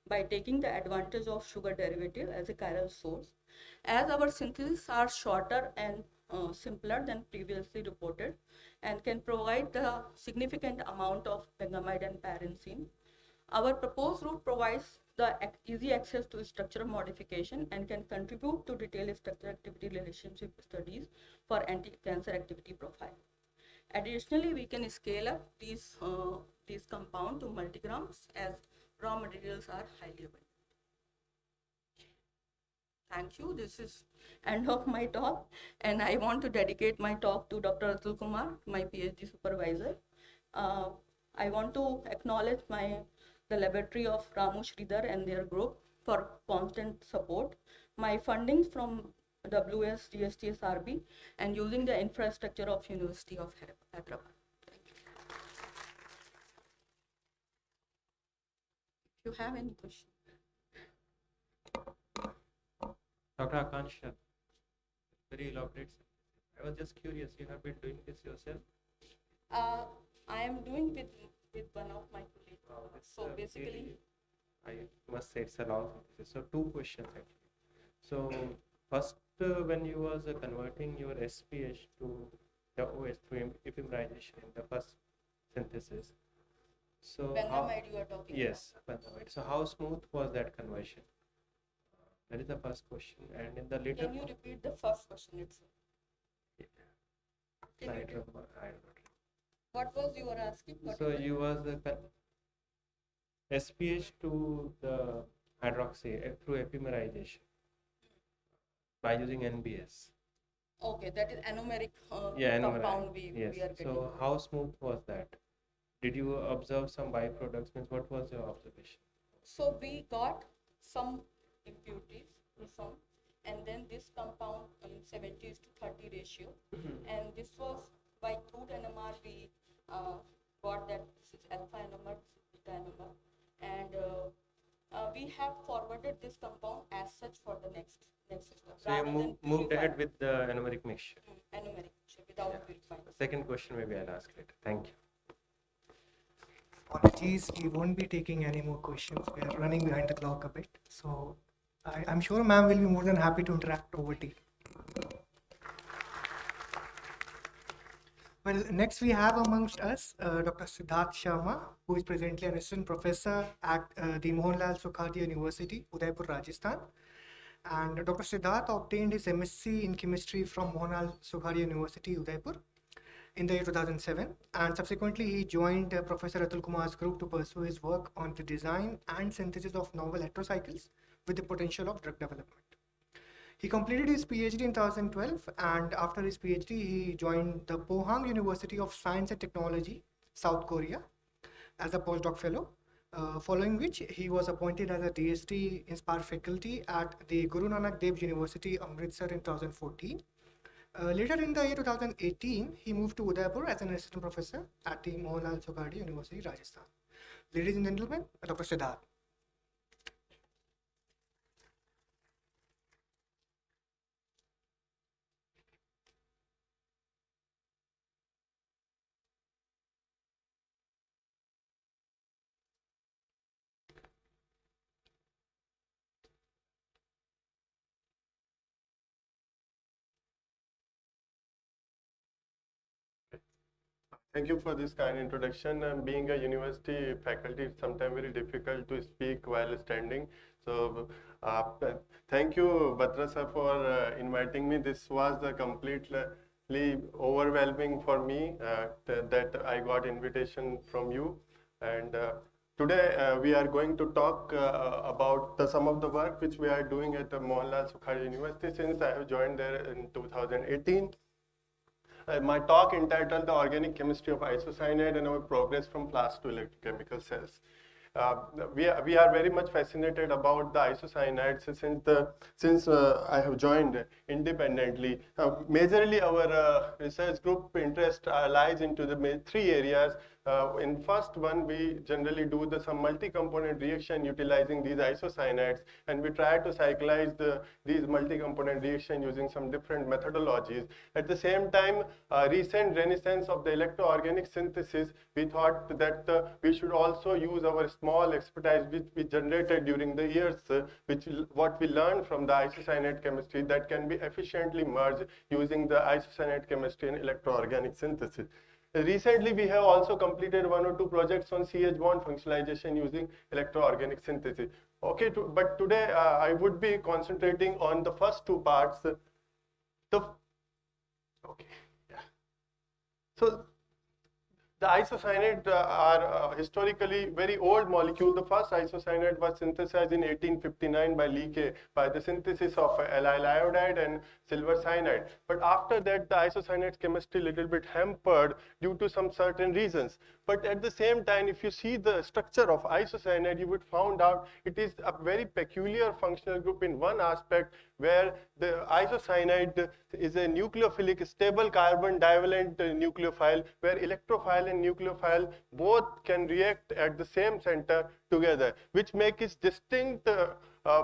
by taking the advantage of sugar derivative as a chiral source. As our syntheses are shorter and simpler than previously reported and can provide the significant amount of bengamide and parencene, our proposed route provides the easy access to structural modification and can contribute to detailed structure activity relationship studies for anti-cancer activity profile. Additionally, we can scale up these compounds to multigrams as raw materials are highly abundant. Thank you. This is end of my talk, and I want to dedicate my talk to Dr. Atul Kumar, my PhD supervisor. I want to acknowledge the laboratory of Ramu Sridhar and their group for constant support. My fundings from WS, GST, SRB, and using the infrastructure of University of Hyderabad. Thank you. If you have any questions. Dr. Akansha, very elaborate. I was just curious, you have been doing this yourself? I am doing with one of my colleagues. Wow, that's, So basically, really, I must say it's a long synthesis. So 2 questions actually. So first, when you was converting your SPH to the OS through epimerization in the first synthesis, so bengamide you are talking yes, bengamide. So how smooth was that conversion? That is the first question. And in the later about. Can you repeat the first question itself? Can you slide, repeat? I don't know. What was you were asking? What So was you was SPH to the hydroxy through epimerization by using NBS. Okay, that is anomeric Yeah, compound yes. we are getting. So how smooth was that? Did you observe some byproducts? Means what was your observation? So we got some impurities, and then this compound in 70:30 ratio, and this was by crude NMR we got that this is alpha NMR, this is beta NMR, and we have forwarded this compound as such for the next step. So you rather than moved ahead purifying. with the anomeric mixture. Anomeric mixture without Yeah. purifying. The second question maybe I'll ask later. Thank you. Apologies, we won't be taking any more questions. We are running behind the clock a bit. So I'm sure ma'am will be more than happy to interact over tea. Well, next we have amongst us Dr. Siddharth Sharma, who is presently an assistant professor at the Mohanlal Sukhadia University, Udaipur, Rajasthan. And Dr. Siddharth obtained his MSc in chemistry from Mohanlal Sukhadia University, Udaipur in the year 2007. And subsequently, he joined Professor Atul Kumar's group to pursue his work on the design and synthesis of novel electrocycles with the potential of drug development. He completed his PhD in 2012, and after his PhD, he joined the Pohang University of Science and Technology, South Korea, as a postdoc fellow, following which he was appointed as a DST Inspire faculty at the Guru Nanak Dev University, Amritsar in 2014. Later in the year 2018, he moved to Udaipur as an assistant professor at the Mohanlal Sukhadia University, Rajasthan. Ladies and gentlemen, Dr. Siddharth. Thank you for this kind introduction. Being a university faculty, it's sometimes very difficult to speak while standing. So, thank you, Batra sir, for inviting me. This was completely overwhelming for me that I got invitation from you. And today we are going to talk about some of the work which we are doing at the Mohanlal Sukhadia University since I have joined there in 2018. My talk entitled The Organic Chemistry of Isocyanide and Our Progress from Flask to Electrochemical Cells. We are very much fascinated about the isocyanides since I have joined independently. Majorly our research group interest lies into the three areas. In first one, we generally do some multi-component reaction utilizing these isocyanides, and we try to cyclize these multi-component reaction using some different methodologies. At the same time, recent renaissance of the electroorganic synthesis, we thought that we should also use our small expertise which we generated during the years, what we learned from the isocyanate chemistry that can be efficiently merged using the isocyanate chemistry and electroorganic synthesis. Recently, we have also completed one or two projects on CH bond functionalization using electroorganic synthesis. Okay, but today I would be concentrating on the first two parts. So the isocyanates are historically very old molecule. The first isocyanate was synthesized in 1859 by Leakey by the synthesis of allyl iodide and silver cyanide. But after that, the isocyanate chemistry little bit hampered due to some certain reasons. But at the same time, if you see the structure of isocyanide, you would find out it is a very peculiar functional group in one aspect, where the isocyanide is a nucleophilic stable carbon divalent nucleophile, where electrophile and nucleophile both can react at the same center together, which makes it distinct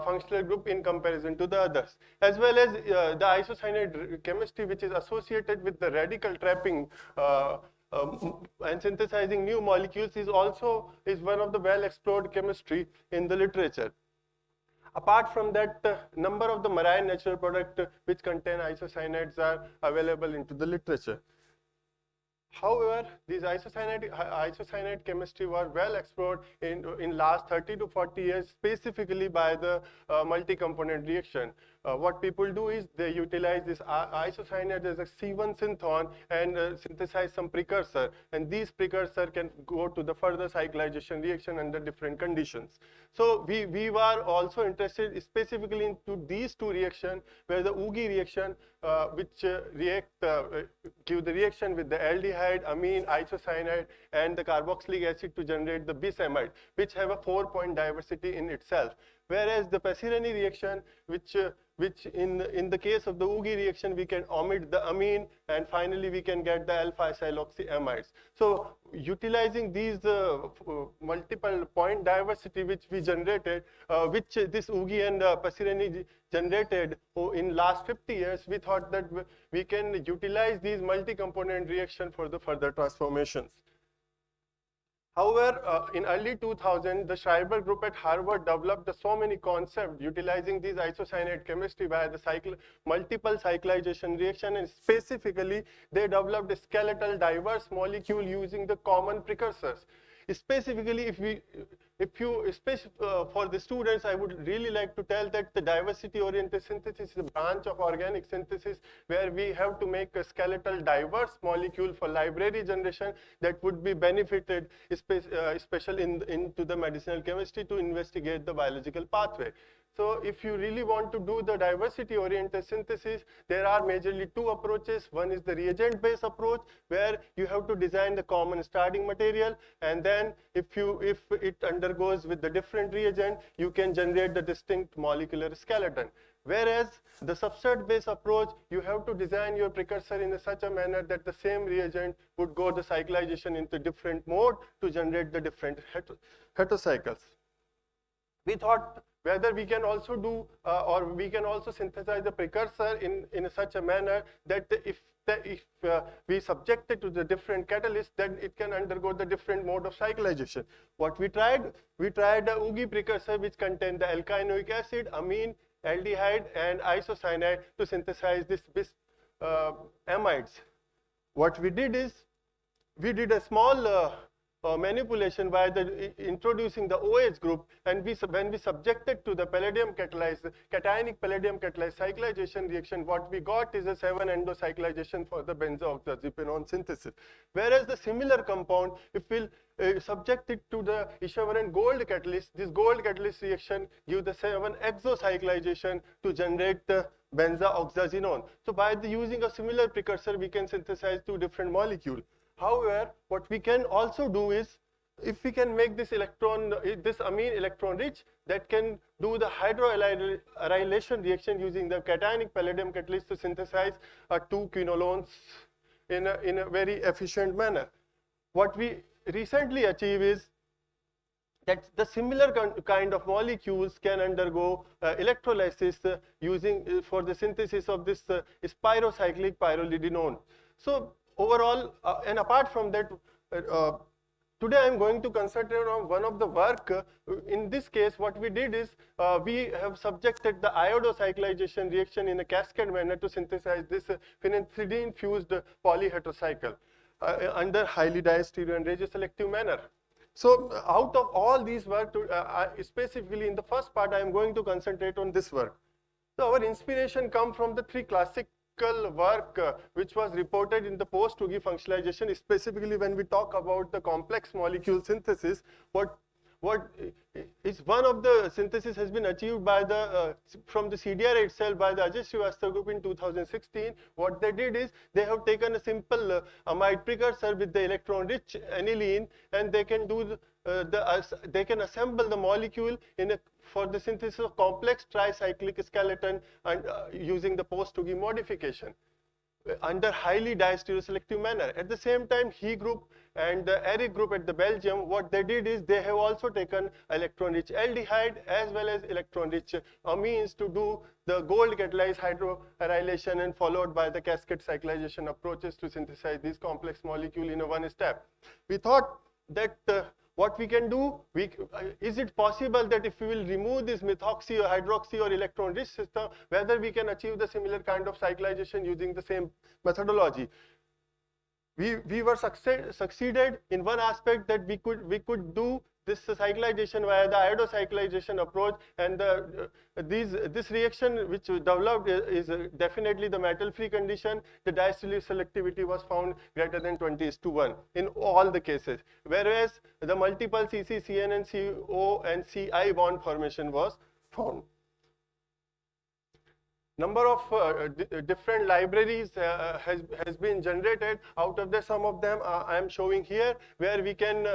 functional group in comparison to the others. As well as the isocyanide chemistry, which is associated with the radical trapping and synthesizing new molecules, is one of the well explored chemistry in the literature. Apart from that, number of the marine natural products which contain isocyanates are available into the literature. However, these isocyanate chemistry were well explored in last 30 to 40 years, specifically by the multi-component reaction. What people do is they utilize this isocyanate as a C1 synthon and synthesize some precursor, and these precursor can go to the further cyclization reaction under different conditions. So we were also interested specifically into these two reactions, where the Ugi reaction which give the reaction with the aldehyde, amine, isocyanide and the carboxylic acid to generate the bis amide, which have a 4-point diversity in itself. Whereas the Passirani reaction, which in the case of the Ugi reaction, we can omit the amine, and finally we can get the alpha siloxyamides. So utilizing these multiple point diversity which we generated, which this Ugi and Passirani generated in last 50 years, we thought that we can utilize these multi-component reaction for the further transformations. However, in early 2000, the Schreiber group at Harvard developed so many concepts utilizing these isocyanate chemistry via the multiple cyclization reaction, and specifically, they developed a skeletal diverse molecule using the common precursors. Specifically, for the students, I would really like to tell that the diversity-oriented synthesis is a branch of organic synthesis where we have to make a skeletal diverse molecule for library generation that would be benefited, especially into the medicinal chemistry to investigate the biological pathway. So if you really want to do the diversity-oriented synthesis, there are majorly two approaches. One is the reagent-based approach, where you have to design the common starting material, and then if it undergoes with the different reagent, you can generate the distinct molecular skeleton. Whereas the substrate-based approach, you have to design your precursor in such a manner that the same reagent would go the cyclization into different mode to generate the different heterocycles. We thought whether we can also do or we can also synthesize the precursor in such a manner that if we subject it to the different catalysts, then it can undergo the different mode of cyclization. What we tried a UGI precursor which contained the alkynoic acid, amine, aldehyde, and isocyanate to synthesize this amides. What we did is we did a small manipulation by introducing the OH group, and when we subjected to the palladium catalyzed, cationic palladium catalyzed cyclization reaction, what we got is a 7-endo cyclization for the benzoxazepinone synthesis. Whereas the similar compound, if we'll subject it to the equivalent gold catalyst, this gold catalyst reaction gives the 7-exo cyclization to generate the benzoxazinone. So by using a similar precursor, we can synthesize two different molecules. However, what we can also do is, if we can make this amine electron rich, that can do the hydroalylation reaction using the cationic palladium catalyst to synthesize 2 quinolones in a very efficient manner. What we recently achieved is that the similar kind of molecules can undergo electrolysis using for the synthesis of this spirocyclic pyrrolidinone. So overall, and apart from that, today I am going to concentrate on one of the work. In this case, what we did is we have subjected the iodocyclization reaction in a cascade manner to synthesize this phenethidine-fused polyheterocycle under highly diastereoselective and radioselective manner. So out of all these work, specifically in the first part, I am going to concentrate on this work. So our inspiration comes from the three classical work which was reported in the post-UGI functionalization, specifically when we talk about the complex molecule synthesis. What is one of the synthesis has been achieved by from the CDRI itself by the Ajay Srivastava group in 2016. What they did is they have taken a simple amide precursor with the electron-rich aniline, and they can do they can assemble the molecule for the synthesis of complex tricyclic skeleton and using the post-UGI modification under highly diastereoselective manner. At the same time, He group and the Eric group at the Belgium, what they did is they have also taken electron-rich aldehyde as well as electron-rich amines to do the gold catalyzed hydroalylation, and followed by the cascade cyclization approaches to synthesize these complex molecule in one step. We thought that what we can do, is it possible that if we will remove this methoxy or hydroxy or electron-rich system, whether we can achieve the similar kind of cyclization using the same methodology? We were succeeded in one aspect, that we could do this cyclization via the iodocyclization approach, and this reaction which developed is definitely the metal-free condition. The diastereoselectivity selectivity was found greater than 20:1 in all the cases, whereas the multiple CC, CN, CO, and CI bond formation was found. Number of different libraries has been generated. Out of some of them I am showing here, where we can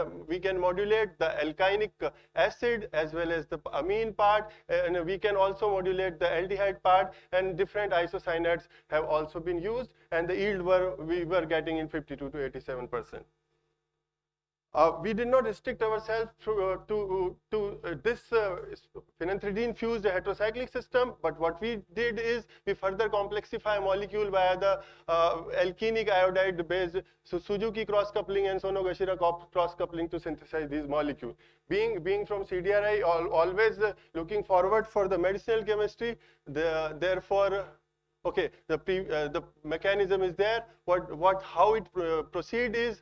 modulate the alkynic acid as well as the amine part, and we can also modulate the aldehyde part, and different isocyanates have also been used, and the yield we were getting in 52 to 87%. We did not restrict ourselves to this phenanthridine fused heterocyclic system, but what we did is we further complexify molecule via the alkenic iodide based Suzuki cross coupling and Sonogashira cross coupling to synthesize these molecules. Being from CDRI, always looking forward for the medicinal chemistry, therefore. Okay, the mechanism is there. How it proceed is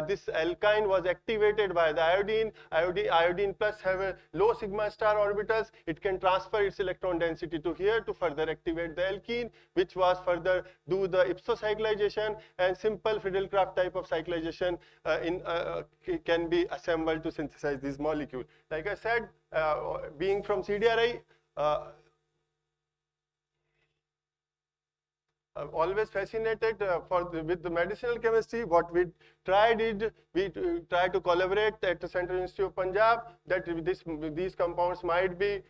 this alkyne was activated by the iodine. Iodine plus have a low sigma star orbitals. It can transfer its electron density to here to further activate the alkene, which was further do the ipsocyclization, and simple Friedel-Crafts type of cyclization can be assembled to synthesize this molecule. Like I said, being from CDRI. Always fascinated with the medicinal chemistry. What we tried is we tried to collaborate at the Central Institute of Punjab that these compounds might be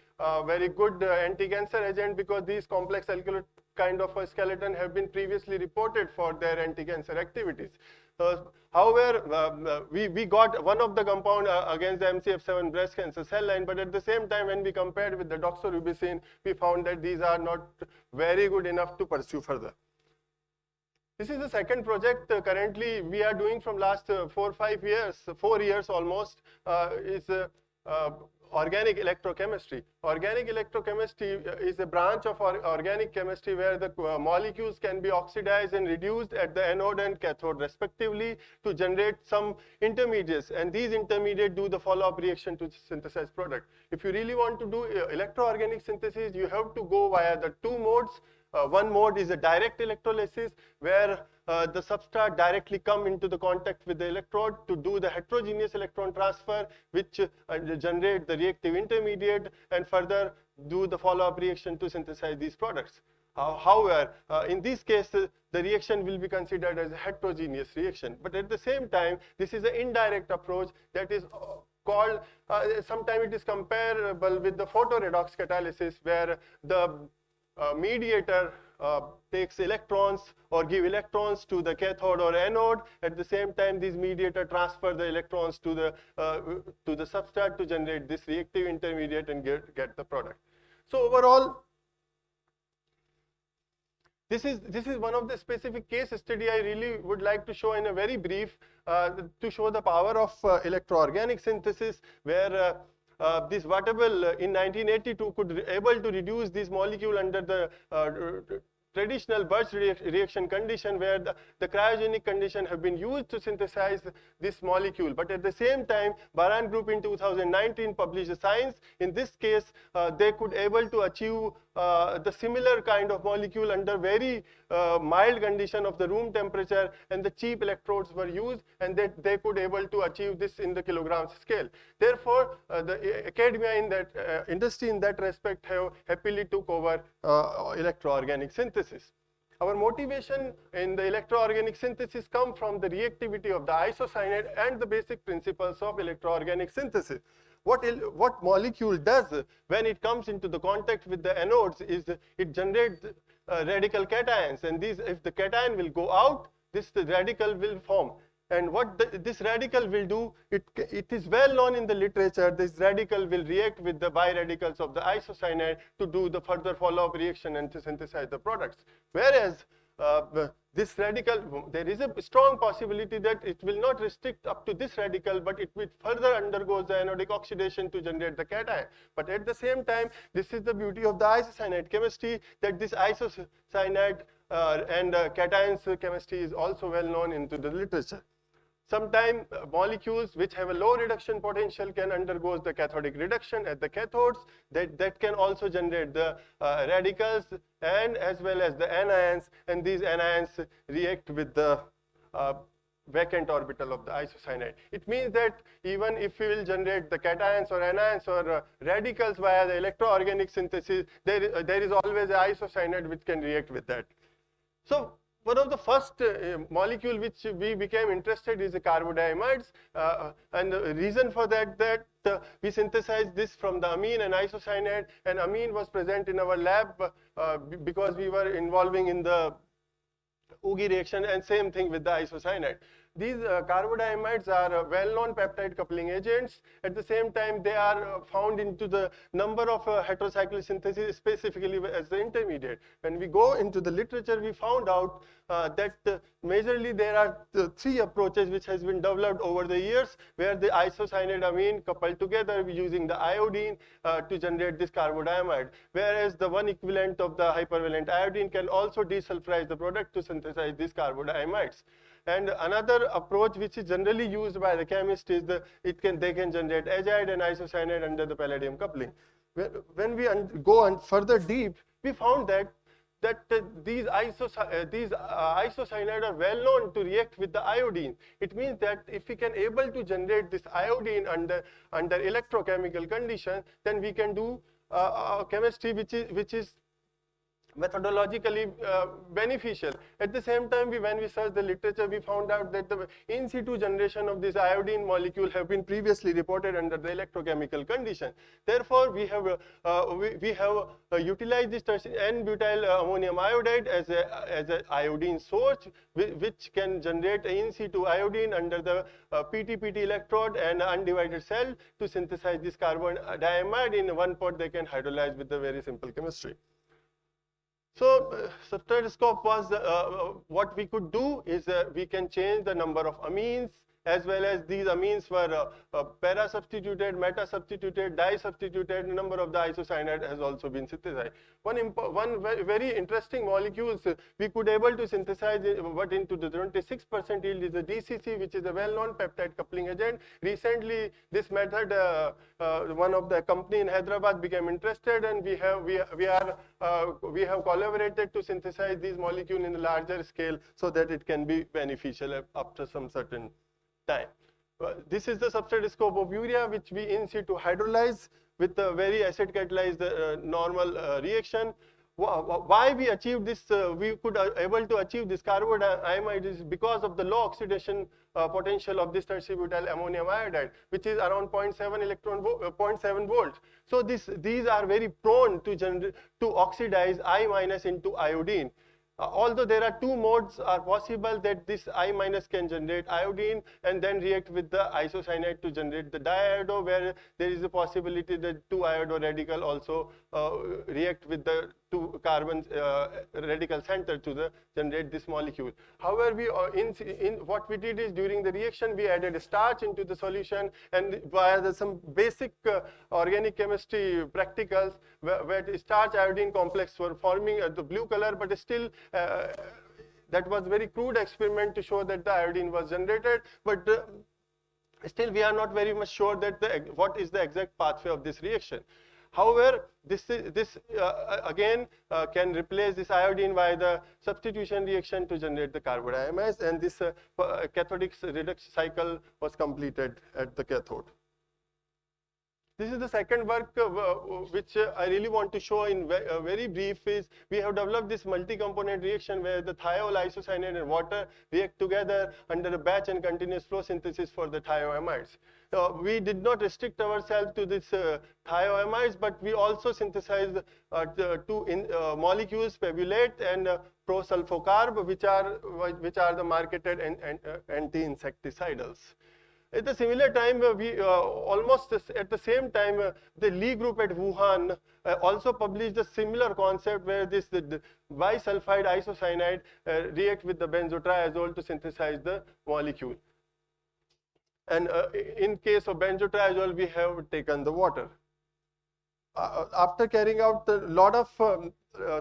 very good anti-cancer agent, because these complex alkyl kind of a skeleton have been previously reported for their anti-cancer activities. However, we got one of the compound against the MCF7 breast cancer cell line, but at the same time, when we compared with the doxorubicin, we found that these are not very good enough to pursue further. This is the second project currently we are doing from last 4 years almost, is organic electrochemistry. Organic electrochemistry is a branch of organic chemistry where the molecules can be oxidized and reduced at the anode and cathode respectively to generate some intermediates, and these intermediates do the follow-up reaction to synthesize product. If you really want to do electroorganic synthesis, you have to go via the two modes. One mode is a direct electrolysis, where the substrate directly come into the contact with the electrode to do the heterogeneous electron transfer, which generate the reactive intermediate and further do the follow-up reaction to synthesize these products. However, in these cases, the reaction will be considered as a heterogeneous reaction. But at the same time, this is an indirect approach that is called, sometimes it is comparable with the photoredox catalysis, where the mediator takes electrons or give electrons to the cathode or anode. At the same time, these mediator transfer the electrons to the substrate to generate this reactive intermediate and get the product. So overall, this is one of the specific case study I really would like to show in a very brief to show the power of electroorganic synthesis, where this Wattable in 1982 could able to reduce this molecule under the traditional Birch reaction condition, where the cryogenic condition have been used to synthesize this molecule. But at the same time, Baran group in 2019 published a science. In this case, they could able to achieve the similar kind of molecule under very mild condition of the room temperature, and the cheap electrodes were used, and they could able to achieve this in the kilograms scale. Therefore, the academia in that industry in that respect have happily took over electroorganic synthesis. Our motivation in the electroorganic synthesis come from the reactivity of the isocyanate and the basic principles of electroorganic synthesis. What molecule does when it comes into the contact with the anodes is it generates radical cations, and these, if the cation will go out, the radical will form. And what this radical will do, it is well known in the literature, this radical will react with the biradicals of the isocyanate to do the further follow-up reaction and to synthesize the products. Whereas this radical, there is a strong possibility that it will not restrict up to this radical, but it will further undergoes the anodic oxidation to generate the cation. But at the same time, this is the beauty of the isocyanate chemistry, that this isocyanate and cations chemistry is also well known into the literature. Sometimes molecules which have a low reduction potential can undergo the cathodic reduction at the cathodes. That can also generate the radicals and as well as the anions, and these anions react with the vacant orbital of the isocyanate. It means that even if we will generate the cations or anions or radicals via the electroorganic synthesis, there is always an isocyanate which can react with that. So one of the first molecule which we became interested is the carbodiamides, and the reason for that we synthesized this from the amine and isocyanate, and amine was present in our lab because we were involving in the Ugi reaction, and same thing with the isocyanate. these carbodiamides are well-known peptide coupling agents. At the same time, they are found into the number of heterocyclic synthesis, specifically as the intermediate. When we go into the literature, we found out that majorly there are three approaches which has been developed over the years, where the isocyanide amine coupled together using the iodine to generate this carbodiamide, whereas the one equivalent of the hypervalent iodine can also desulfurize the product to synthesize these carbodiamides. And another approach which is generally used by the chemist is they can generate azide and isocyanide under the palladium coupling. When we go on further deep, we found that these isocyanide are well known to react with the iodine. It means that if we can able to generate this iodine under electrochemical conditions, then we can do chemistry which is methodologically beneficial. At the same time, when we searched the literature, we found out that the in situ generation of this iodine molecule have been previously reported under the electrochemical condition. Therefore, we have utilized this N-butyl ammonium iodide as a iodine source, which can generate in situ iodine under the PT-PT electrode and undivided cell to synthesize this carbon diamide. In one pot, they can hydrolyze with the very simple chemistry. So substrate was what we could do is we can change the number of amines, as well as these amines were para-substituted, meta-substituted, di-substituted. The number of the isocyanide has also been synthesized. One very interesting molecules we could able to synthesize, but into the 26% yield is the DCC, which is a well-known peptide coupling agent. Recently, this method, one of the company in Hyderabad became interested, and we have collaborated to synthesize these molecules in a larger scale so that it can be beneficial after some certain time. This is the substrate scope of urea, which we in situ hydrolyze with a very acid catalyzed normal reaction. Why we achieved this, we could able to achieve this carbodiamide is because of the low oxidation potential of this tertiary butyl ammonium iodide, which is around 0.7 volts. So these are very prone to oxidize I- into iodine. Although there are two modes are possible that this I- can generate iodine and then react with the isocyanide to generate the diiodo, where there is a possibility that two iodo radical also react with the two carbon radical center to generate this molecule. However, what we did is during the reaction we added a starch into the solution, and via some basic organic chemistry practicals where the starch iodine complex were forming the blue color, but still that was very crude experiment to show that the iodine was generated, but still we are not very much sure that what is the exact pathway of this reaction. However, this again can replace this iodine by the substitution reaction to generate the carbodiamides, and this cathodic redox cycle was completed at the cathode. This is the second work which I really want to show in very brief is we have developed this multi-component reaction where the thiol, isocyanide and water react together under a batch and continuous flow synthesis for the thioamides. We did not restrict ourselves to this thioamides, but we also synthesized two molecules, pebulate and prosulfocarb, which are the marketed anti-insecticidals. At the similar time, we almost at the same time, the Lee group at Wuhan also published a similar concept where the bisulfide isocyanide react with the benzotriazole to synthesize the molecule. And in case of benzotriazole, we have taken the water. After carrying out a lot of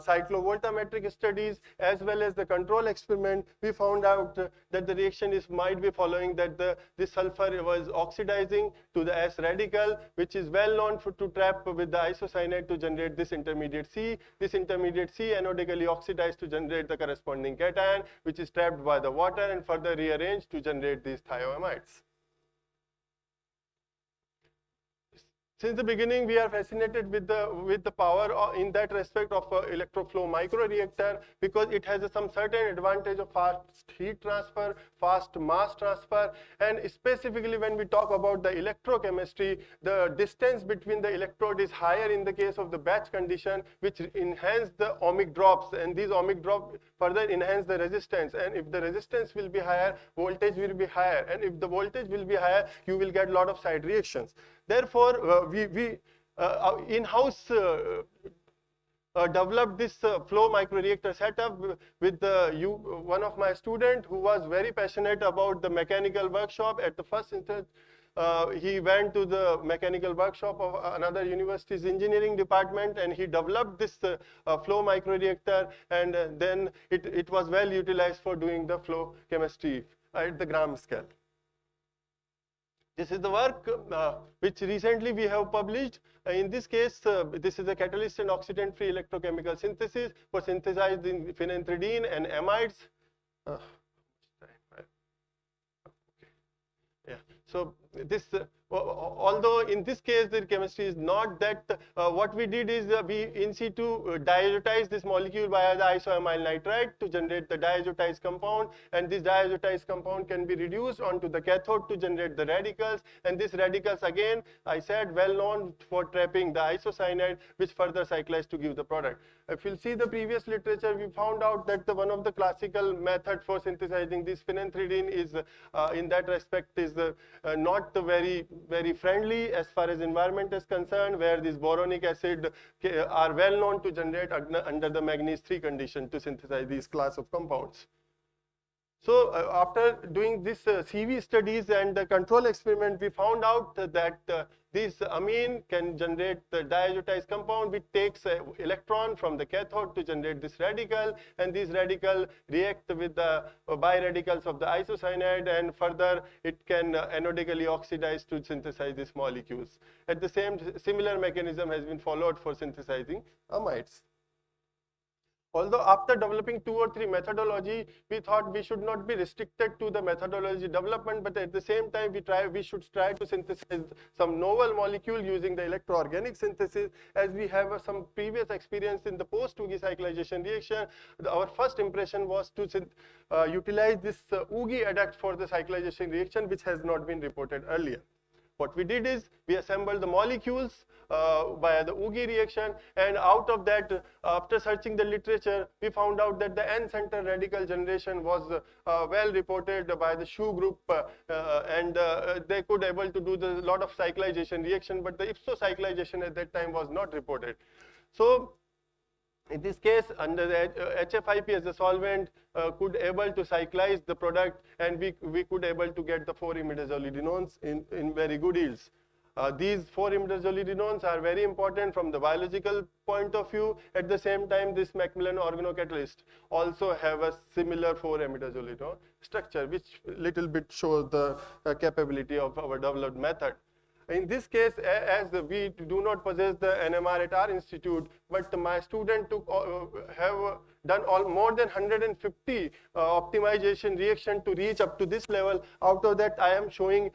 cyclovoltammetric studies as well as the control experiment, we found out that the reaction might be following that this sulfur was oxidizing to the S radical, which is well known to trap with the isocyanide to generate this intermediate C. This intermediate C anodically oxidized to generate the corresponding cation, which is trapped by the water and further rearranged to generate these thioamides. since the beginning, we are fascinated with the power in that respect of electroflow microreactor, because it has some certain advantage of fast heat transfer, fast mass transfer, and specifically when we talk about the electrochemistry, the distance between the electrode is higher in the case of the batch condition, which enhance the ohmic drops, and these ohmic drops further enhance the resistance. And if the resistance will be higher, voltage will be higher, and if the voltage will be higher, you will get a lot of side reactions. Therefore, we in-house developed this flow microreactor setup with one of my students who was very passionate about the mechanical workshop. At the first instance, he went to the mechanical workshop of another university's engineering department, and he developed this flow microreactor, and then it was well utilized for doing the flow chemistry at the gram scale. This is the work which recently we have published. In this case, this is a catalyst and oxidant-free electrochemical synthesis for synthesizing phenanthridine and amides. Yeah. So this, although in this case the chemistry is not that, what we did is we in situ diazotize this molecule via the isoamyl nitrite to generate the diazotized compound, and this diazotized compound can be reduced onto the cathode to generate the radicals, and these radicals again, I said, well known for trapping the isocyanide, which further cyclize to give the product. If you'll see the previous literature, we found out that one of the classical method for synthesizing this phenanthridine is in that respect is not very friendly as far as environment is concerned, where this boronic acid are well known to generate under the manganese 3 condition to synthesize these class of compounds. So after doing this CV studies and the control experiment, we found out that this amine can generate the diazotized compound, which takes an electron from the cathode to generate this radical, and these radical react with the biradicals of the isocyanide, and further it can anodically oxidize to synthesize these molecules. At the similar mechanism has been followed for synthesizing amides. Although after developing 2 or 3 methodology, we thought we should not be restricted to the methodology development, but at the same time we should try to synthesize some novel molecule using the electroorganic synthesis, as we have some previous experience in the post-Ugi cyclization reaction. Our first impression was to utilize this Ugi adduct for the cyclization reaction, which has not been reported earlier. What we did is we assembled the molecules via the Ugi reaction, and out of that, after searching the literature, we found out that the N-center radical generation was well reported by the Shu group, and they could able to do a lot of cyclization reaction, but the ipso cyclization at that time was not reported. So in this case, under the HFIP as a solvent, could able to cyclize the product, and we could able to get the 4-imidazolidinones in very good yields. These 4-imidazolidinones are very important from the biological point of view. At the same time, this Macmillan organocatalyst also have a similar 4-imidazolidinone structure, which little bit shows the capability of our developed method. In this case, as we do not possess the NMR at our institute, but my student have done more than 150 optimization reaction to reach up to this level. Out of that, I am showing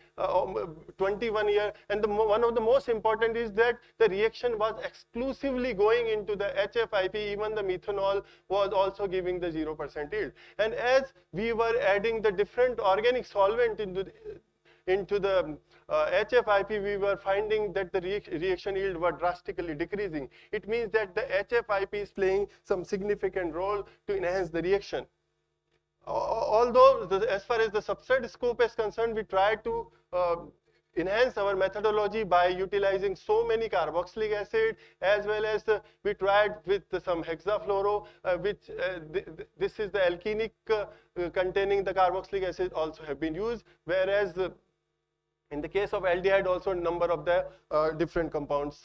21 year. And one of the most important is that the reaction was exclusively going into the HFIP. Even the methanol was also giving the 0% yield. And as we were adding the different organic solvent into the HFIP, we were finding that the reaction yield were drastically decreasing. It means that the HFIP is playing some significant role to enhance the reaction. Although, as far as the substrate scope is concerned, we try to enhance our methodology by utilizing so many carboxylic acid, as well as we tried with some hexafluoro, which this is the alkenic containing the carboxylic acid also have been used, whereas in the case of aldehyde, also a number of the different compounds,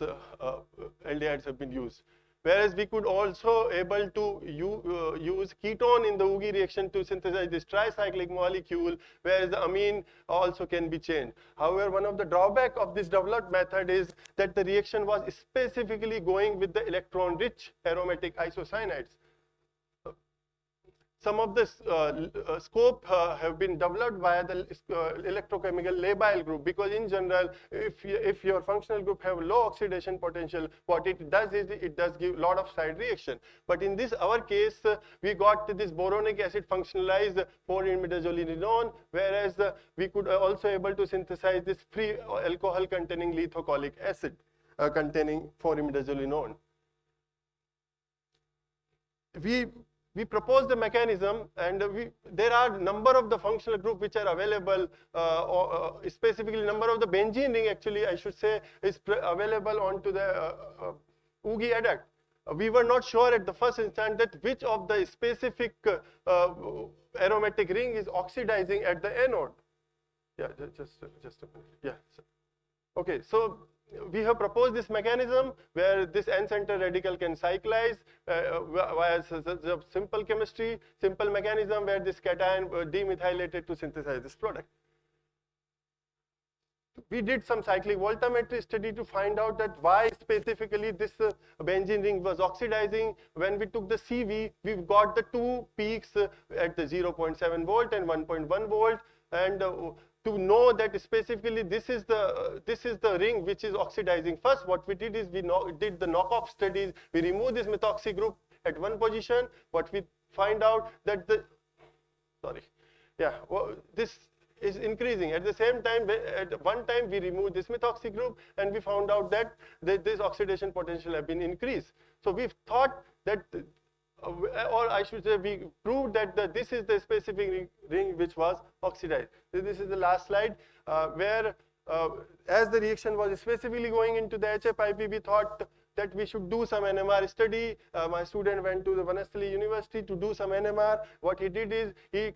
aldehydes have been used. Whereas we could also able to use ketone in the Ugi reaction to synthesize this tricyclic molecule, whereas the amine also can be changed. However, one of the drawback of this developed method is that the reaction was specifically going with the electron-rich aromatic isocyanides. some of the scope have been developed via the electrochemical labile group, because in general, if your functional group have low oxidation potential, what it does is it does give a lot of side reaction. But in this our case, we got this boronic acid functionalized 4-imidazolinone, whereas we could also able to synthesize this free alcohol containing lithocholic acid containing 4-imidazolinone. We proposed the mechanism, and there are number of the functional group which are available, specifically number of the benzene ring, actually I should say, is available onto the UGI adduct. We were not sure at the first instant that which of the specific aromatic ring is oxidizing at the anode. Yeah, just a minute. Yeah. Okay, so we have proposed this mechanism where this N-center radical can cyclize via simple chemistry, simple mechanism where this cation demethylated to synthesize this product. We did some cyclic voltammetry study to find out that why specifically this benzene ring was oxidizing. When we took the CV, we've got the two peaks at the 0.7 volt and 1.1 volt, and to know that specifically this is the ring which is oxidizing. First, what we did is we did the knockoff studies. We removed this methoxy group at one position. What we find out that this is increasing. At the same time, at one time we removed this methoxy group, and we found out that this oxidation potential have been increased. So we thought that, or I should say, we proved that this is the specific ring which was oxidized. This is the last slide where as the reaction was specifically going into the HFIP, we thought that we should do some NMR study. My student went to the Vanastali University to do some NMR. What he did is he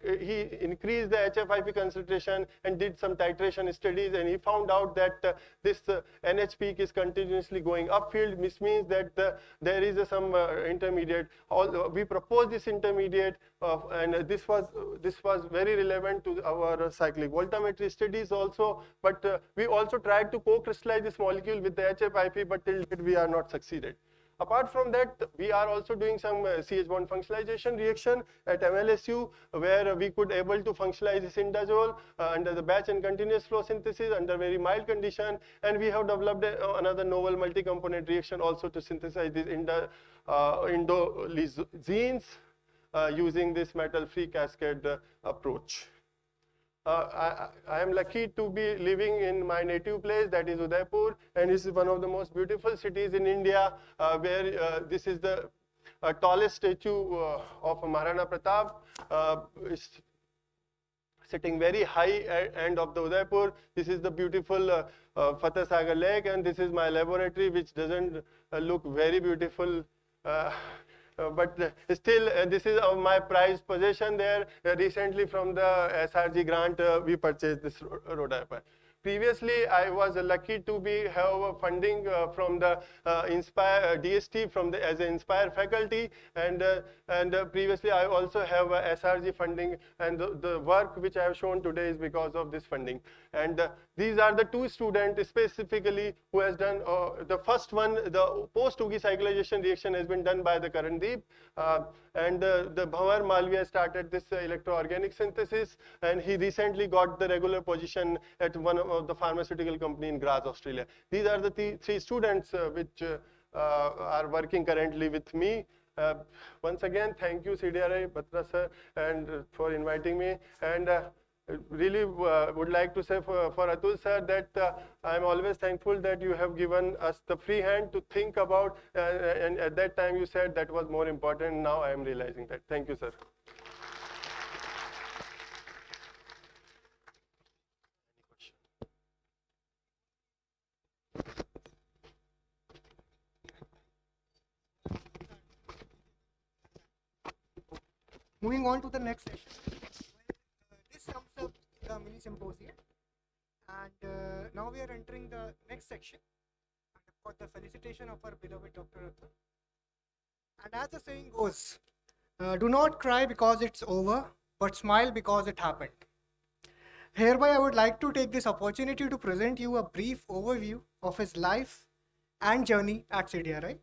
increased the HFIP concentration and did some titration studies, and he found out that this NH peak is continuously going upfield, which means that there is some intermediate. We proposed this intermediate, and this was very relevant to our cyclic voltammetry studies also. But we also tried to co-crystallize this molecule with the HFIP, but till date we are not succeeded. Apart from that, we are also doing some CH bond functionalization reaction at MLSU, where we could able to functionalize this indazole under the batch and continuous flow synthesis under very mild condition, and we have developed another novel multi-component reaction also to synthesize these indolezenes using this metal-free cascade approach. I am lucky to be living in my native place, that is Udaipur, and this is one of the most beautiful cities in India, where this is the tallest statue of Maharana Pratap. Is sitting very high end of the Udaipur. This is the beautiful Fateh Sagar Lake, and this is my laboratory, which doesn't look very beautiful. But still, this is my prized possession there. Recently, from the SRG grant, we purchased this rhodope. Previously, I was lucky to have funding from the Inspire DST as an Inspire faculty, and previously I also have SRG funding, and the work which I have shown today is because of this funding. And these are the two students specifically who has done the first one. The post-UGI cyclization reaction has been done by the Karandeep, and the Bhavar Malviya started this electroorganic synthesis, and he recently got the regular position at one of the pharmaceutical company in Graz, Australia. These are the three students which are working currently with me. Once again, thank you CDRI, Batra sir, and for inviting me. And really would like to say for Atul sir that I am always thankful that you have given us the free hand to think about, and at that time you said that was more important. Now I am realizing that. Thank you, sir. Moving on to the next session. This sums up the mini symposium, and now we are entering the next section for the felicitation of our beloved Dr. Atul. And as the saying goes, do not cry because it's over, but smile because it happened. Hereby, I would like to take this opportunity to present you a brief overview of his life and journey at CDRI.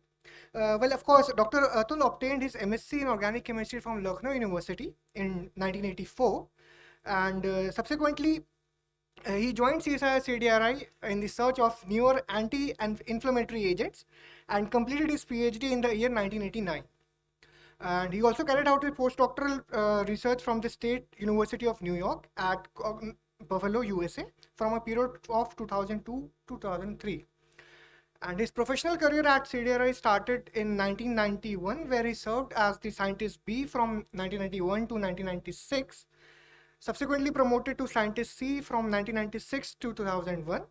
Well, of course, Dr. Atul obtained his MSc in organic chemistry from Lucknow University in 1984, and subsequently he joined CSIR-CDRI in the search of newer anti-inflammatory agents and completed his PhD in the year 1989. And he also carried out his postdoctoral research from the State University of New York at Buffalo, USA, from a period of 2002 to 2003. And his professional career at CDRI started in 1991, where he served as the Scientist B from 1991 to 1996, subsequently promoted to Scientist C from 1996 to 2001.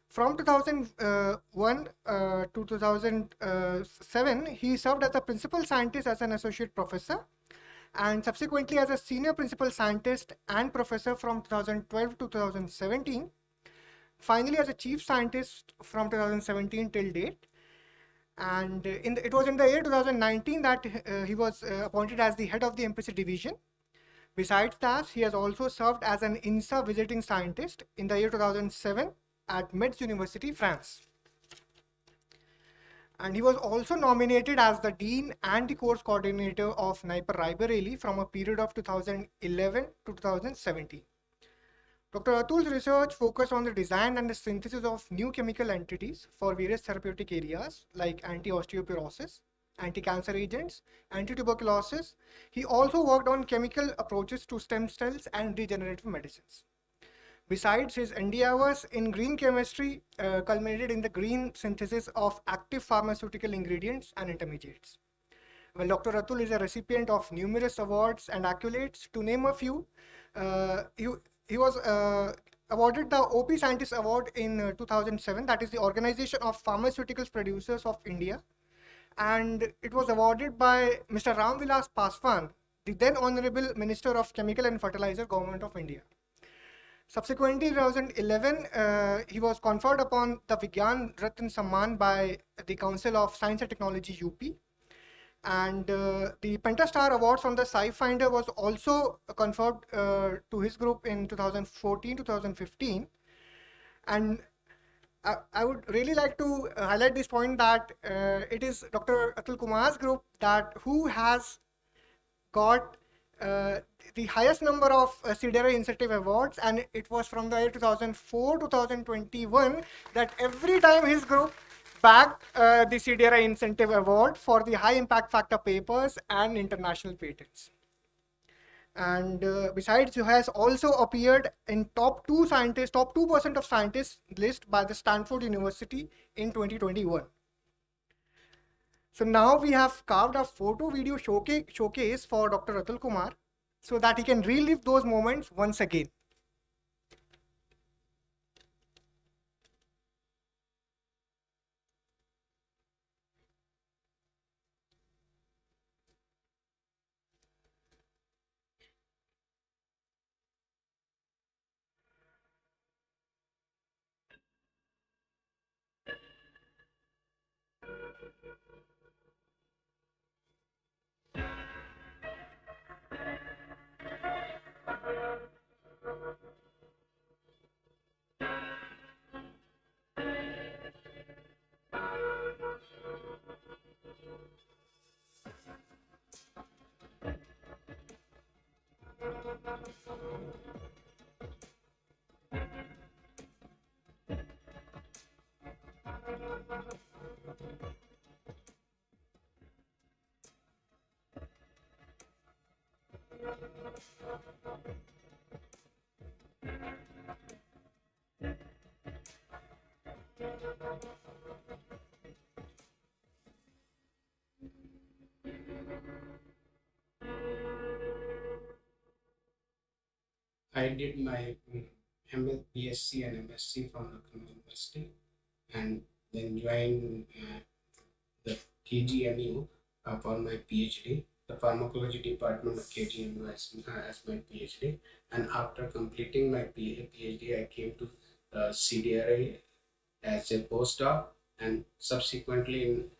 From 2001 to 2007, he served as a principal scientist as an associate professor, and subsequently as a senior principal scientist and professor from 2012 to 2017. Finally, as a chief scientist from 2017 till date. And it was in the year 2019 that he was appointed as the head of the MPC division. Besides that, he has also served as an INSA visiting scientist in the year 2007 at Metz University, France. And he was also nominated as the dean and the course coordinator of Naiper Raebareli from a period of 2011 to 2017. Dr. Atul's research focused on the design and the synthesis of new chemical entities for various therapeutic areas like anti-osteoporosis, anti-cancer agents, anti-tuberculosis. He also worked on chemical approaches to stem cells and regenerative medicines. Besides, his endeavors in green chemistry culminated in the green synthesis of active pharmaceutical ingredients and intermediates. Well, Dr. Atul is a recipient of numerous awards and accolades. To name a few, he was awarded the OP Scientist Award in 2007, that is the Organization of Pharmaceuticals Producers of India. And it was awarded by Mr. Ram Vilas Paswan, the then Honorable Minister of Chemical and Fertilizer, Government of India. Subsequently, in 2011, he was conferred upon the Vigyan Ratna Samman by the Council of Science and Technology UP. And the Pentastar Awards from the SciFinder was also conferred to his group in 2014-2015. And I would really like to highlight this point that it is Dr. Atul Kumar's group who has got the highest number of CDRI incentive awards, and it was from the year 2004 to 2021 that every time his group bagged the CDRI incentive award for the high impact factor papers and international patents. And besides, he has also appeared in top 2% of scientists list by the Stanford University in 2021. So now we have carved a photo video showcase for Dr. Atul Kumar so that he can relive those moments once again. I did my BSc and MSc from Lucknow University, and then joined the KGMU for my PhD, the pharmacology department of KGMU as my PhD. And after completing my PhD, I came to CDRI as a postdoc, and subsequently in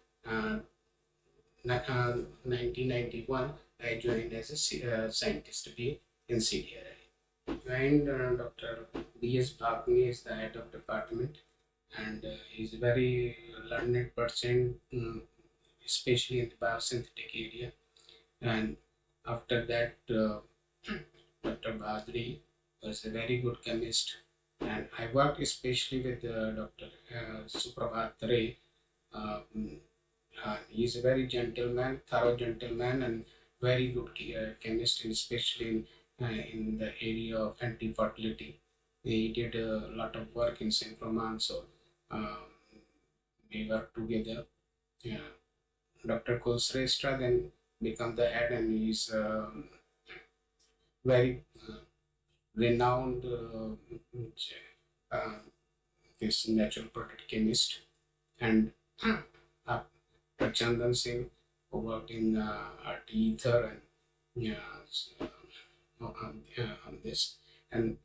1991, I joined as a scientist B in CDRI. Joined Dr. B.S. Bhagni is the head of department, and he's a very learned person especially in the biosynthetic area. And after that, Dr. Bhadri was a very good chemist, and I worked especially with Dr. Suprabhat Ray. Um, he's a very gentleman, thorough gentleman, and very good chemist, and especially in the area of anti-fertility. He did a lot of work in Saint Roman, so um, we worked together. Yeah. Dr. Kulsreshtra then become the head, and he's very renowned uh, this natural product chemist. And Chandan Singh, who worked in art ether and on this. And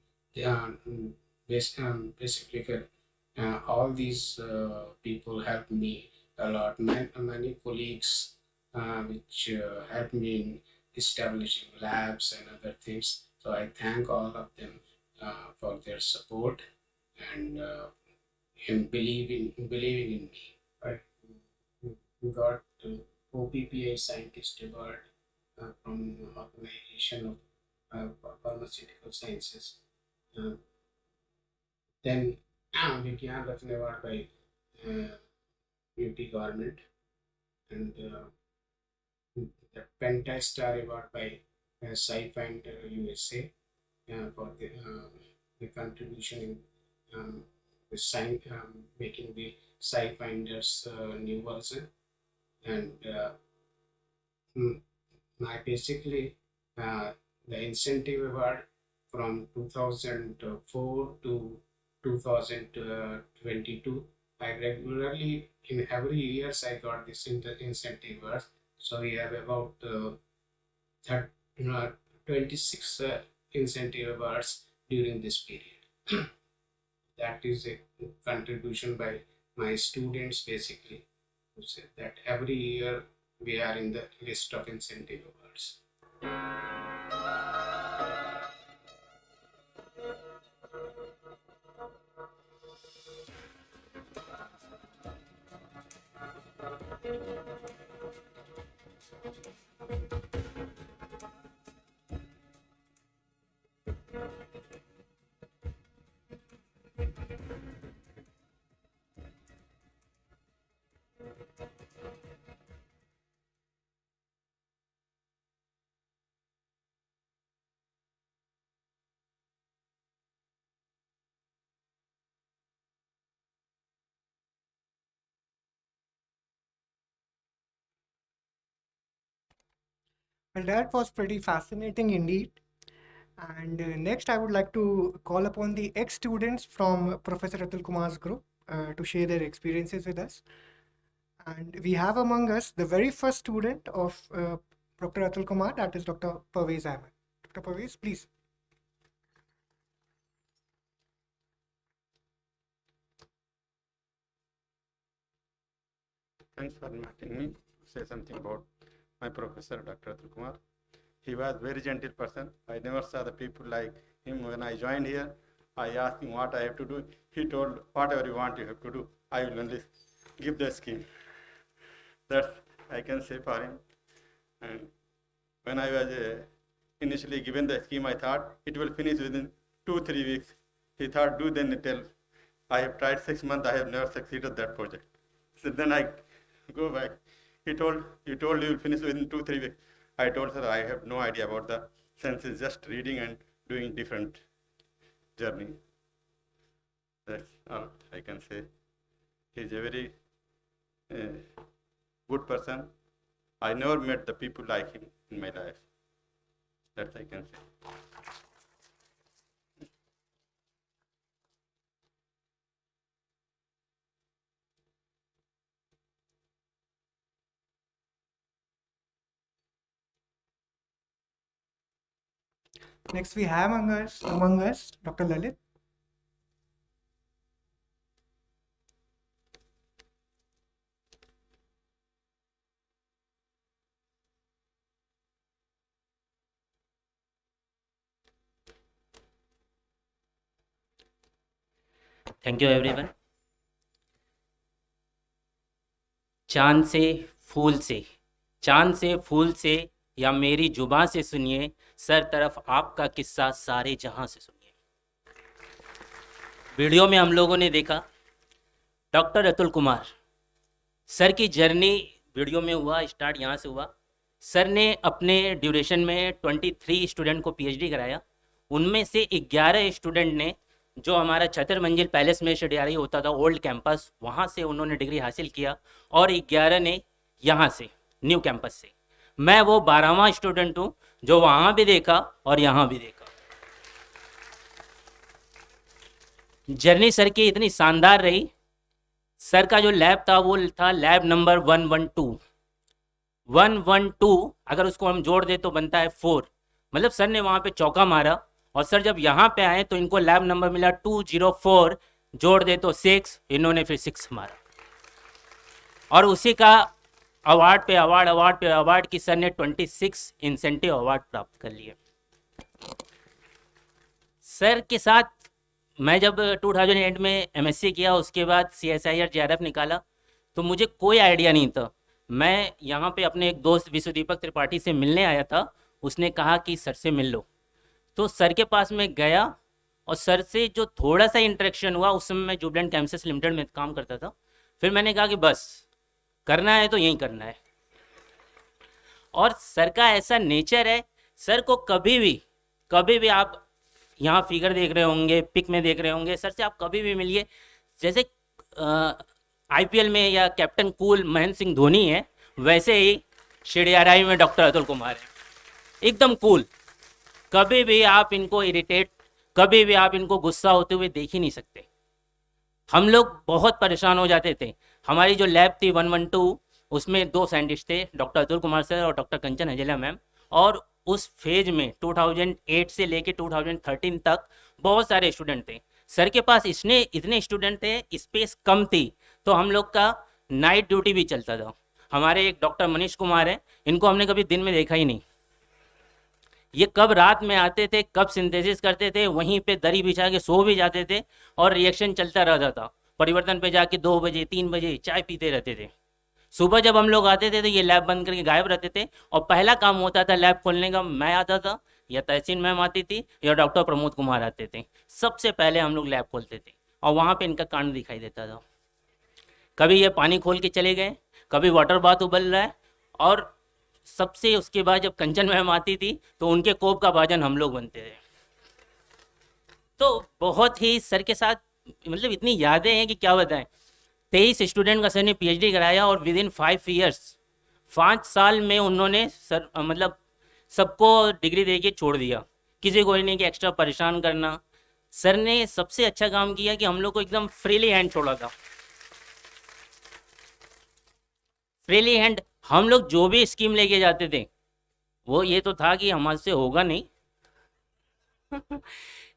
basically, all these people helped me a lot. Many colleagues which helped me in establishing labs and other things. So I thank all of them for their support and in believing in me. Right? We got OPPI Scientist Award from Organization of Pharmaceutical Sciences. Then Vigyan Ratna Award by UP government, and the Pentastar Award by SciFind USA for the contribution in making the SciFinder's new version. And I basically the incentive award from 2004 to 2022. I regularly, in every years, I got this incentive award. So we have about 26 incentive awards during this period. That is a contribution by my students, basically, who said that every year we are in the list of incentive awards. Well, that was pretty fascinating indeed. And next, I would like to call upon the ex-students from Professor Atul Kumar's group to share their experiences with us. And we have among us the very first student of Dr. Atul Kumar, that is Dr. Parvez Ahmed. Dr. Parvez, please. Thanks for inviting me to say something about my professor, Dr. Atul Kumar. He was a very gentle person. I never saw the people like him. When I joined here, I asked him what I have to do. He told, whatever you want, you have to do. I will only give the scheme. That I can say for him. And when I was initially given the scheme, I thought it will finish within 2-3 weeks. He thought, do then tell. I have tried 6 months. I have never succeeded that project. So then I go back. He told, you will finish within 2-3 weeks. I told her I have no idea about the senses, just reading and doing different journey. That's all I can say. He's a very good person. I never met the people like him in my life. That I can say. Next, we have among us Dr. Lalit. Thank you everyone. चांद से फूल से, चांद से फूल से, या मेरी जुबां से सुनिए, सर तरफ आपका किस्सा सारे जहां से सुनिए। वीडियो में हम लोगों ने देखा डॉक्टर अतुल कुमार सर की जर्नी वीडियो में हुआ, स्टार्ट यहाँ से हुआ। सर ने अपने ड्यूरेशन में 23 स्टूडेंट को पीएचडी कराया। उनमें से 11 स्टूडेंट ने, जो हमारा छतर मंजिल पैलेस में CSIR होता था ओल्ड कैंपस, वहाँ से उन्होंने डिग्री हासिल किया, और 11 ने यहाँ से न्यू कैंपस से। मैं वो 12वां स्टूडेंट हूँ जो वहाँ भी देखा और यहाँ भी देखा। जर्नी सर की इतनी शानदार रही। सर का जो लैब था वो था लैब नंबर 112। 112 अगर उसको हम जोड़ दे तो बनता है 4। मतलब सर ने वहाँ पे चौका मारा, और सर जब यहाँ पे आए तो इनको लैब नंबर मिला 204, जोड़ दे तो 6, इन्होंने फिर 6 मारा, और उसी का अवार्ड पे अवार्ड की सर ने 26 इंसेंटिव अवार्ड प्राप्त कर लिए। सर के साथ मैं जब 2008 में MSc किया, उसके बाद CSIR-CDRI निकाला, तो मुझे कोई आइडिया नहीं था। मैं यहाँ पे अपने एक दोस्त विश्वदीपक त्रिपाठी से मिलने आया था। उसने कहा कि सर से मिल लो, तो सर के पास मैं गया, और सर से जो थोड़ा सा इंटरेक्शन हुआ, उस समय मैं जुबलेंट केमिकल्स लिमिटेड में काम करता था। फिर मैंने कहा कि बस करना है तो यही करना है। और सर का ऐसा नेचर है, सर को कभी भी आप यहाँ फिगर देख रहे होंगे, पिक में देख रहे होंगे, सर से आप कभी भी मिलिए, जैसे IPL में या कैप्टन कूल महेंद्र सिंह धोनी है, वैसे ही CSIR में डॉक्टर अतुल कुमार है, एकदम कूल। कभी भी आप इनको इरिटेट, कभी भी आप इनको गुस्सा होते हुए देख ही नहीं सकते। हम लोग बहुत परेशान हो जाते थे। हमारी जो लैब थी 112, उसमें 2 साइंटिस्ट थे, डॉक्टर अतुल कुमार सर और डॉक्टर कंचन हजेला मैम। और उस फेज में 2008 से लेके 2013 तक बहुत सारे स्टूडेंट थे। सर के पास इतने स्टूडेंट थे, स्पेस कम थी, तो हम लोग का नाइट ड्यूटी भी चलता था। हमारे एक डॉक्टर मनीष कुमार है, इनको हमने कभी दिन में देखा ही नहीं। ये कब रात में आते थे, कब सिंथेसिस करते थे, वहीं पे दरी बिछा के सो भी जाते थे, और रिएक्शन चलता रहता था। परिवर्तन पे जाके 2 बजे 3 बजे चाय पीते रहते थे। सुबह जब हम लोग आते थे तो ये लैब बंद करके गायब रहते थे, और पहला काम होता था लैब खोलने का। मैं आता था, या तहसीन मैम आती थी, या डॉक्टर प्रमोद कुमार आते थे। सबसे पहले हम लोग लैब खोलते थे, और वहाँ पे इनका कांड दिखाई देता था। कभी ये पानी खोल के चले गए, कभी वाटर बाथ उबल रहा है, और सबसे उसके बाद जब कंचन मैम आती थी तो उनके कोप का भाजन हम लोग बनते थे। तो बहुत ही सर के साथ मतलब इतनी यादें हैं कि क्या बताएं। 23 स्टूडेंट का सर ने PhD कराया, और विद इन 5 ईयर्स, 5 साल में उन्होंने सर मतलब सबको डिग्री दे के छोड़ दिया। किसी को नहीं कि एक्स्ट्रा परेशान करना। सर ने सबसे अच्छा काम किया कि हम लोग को एकदम फ्रीली हैंड छोड़ा था। फ्रीली हैंड, हम लोग जो भी स्कीम लेके जाते थे, वो ये तो था कि हमारे से होगा नहीं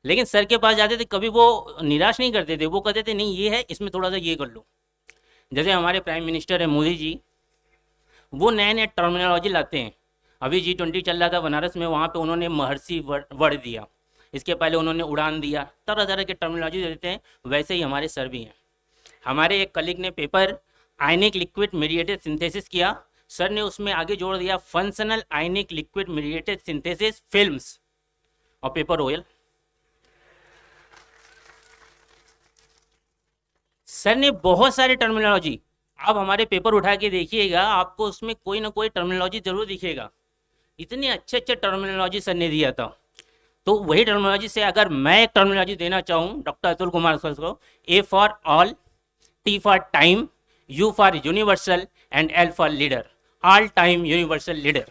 लेकिन सर के पास जाते थे, कभी वो निराश नहीं करते थे। वो कहते थे नहीं ये है, इसमें थोड़ा सा ये कर लो। जैसे हमारे प्राइम मिनिस्टर है मोदी जी, वो नए नए टर्मिनोलॉजी लाते हैं। अभी G20 चल रहा था बनारस में, वहाँ पे उन्होंने महर्षि वर्ड दिया, इसके पहले उन्होंने उड़ान दिया, तरह तरह के टर्मिनोलॉजी देते हैं। वैसे ही हमारे सर भी हैं। हमारे एक कलीग ने पेपर आयनिक लिक्विड मीडिएटेड सिंथेसिस किया, सर ने उसमें आगे जोड़ दिया फंक्शनल आयनिक लिक्विड मीडिएटेड सिंथेसिस फिल्म्स और पेपर ऑयल। सर ने बहुत सारे टर्मिनोलॉजी, आप हमारे पेपर उठा के देखिएगा, आपको उसमें कोई ना कोई टर्मिनोलॉजी जरूर दिखेगा। इतने अच्छे अच्छे टर्मिनोलॉजी सर ने दिया था। तो वही टर्मिनोलॉजी से अगर मैं एक टर्मिनोलॉजी देना चाहूँ डॉक्टर अतुल कुमार सर को, A for all, T for time, U for universal and L for leader, all time universal leader.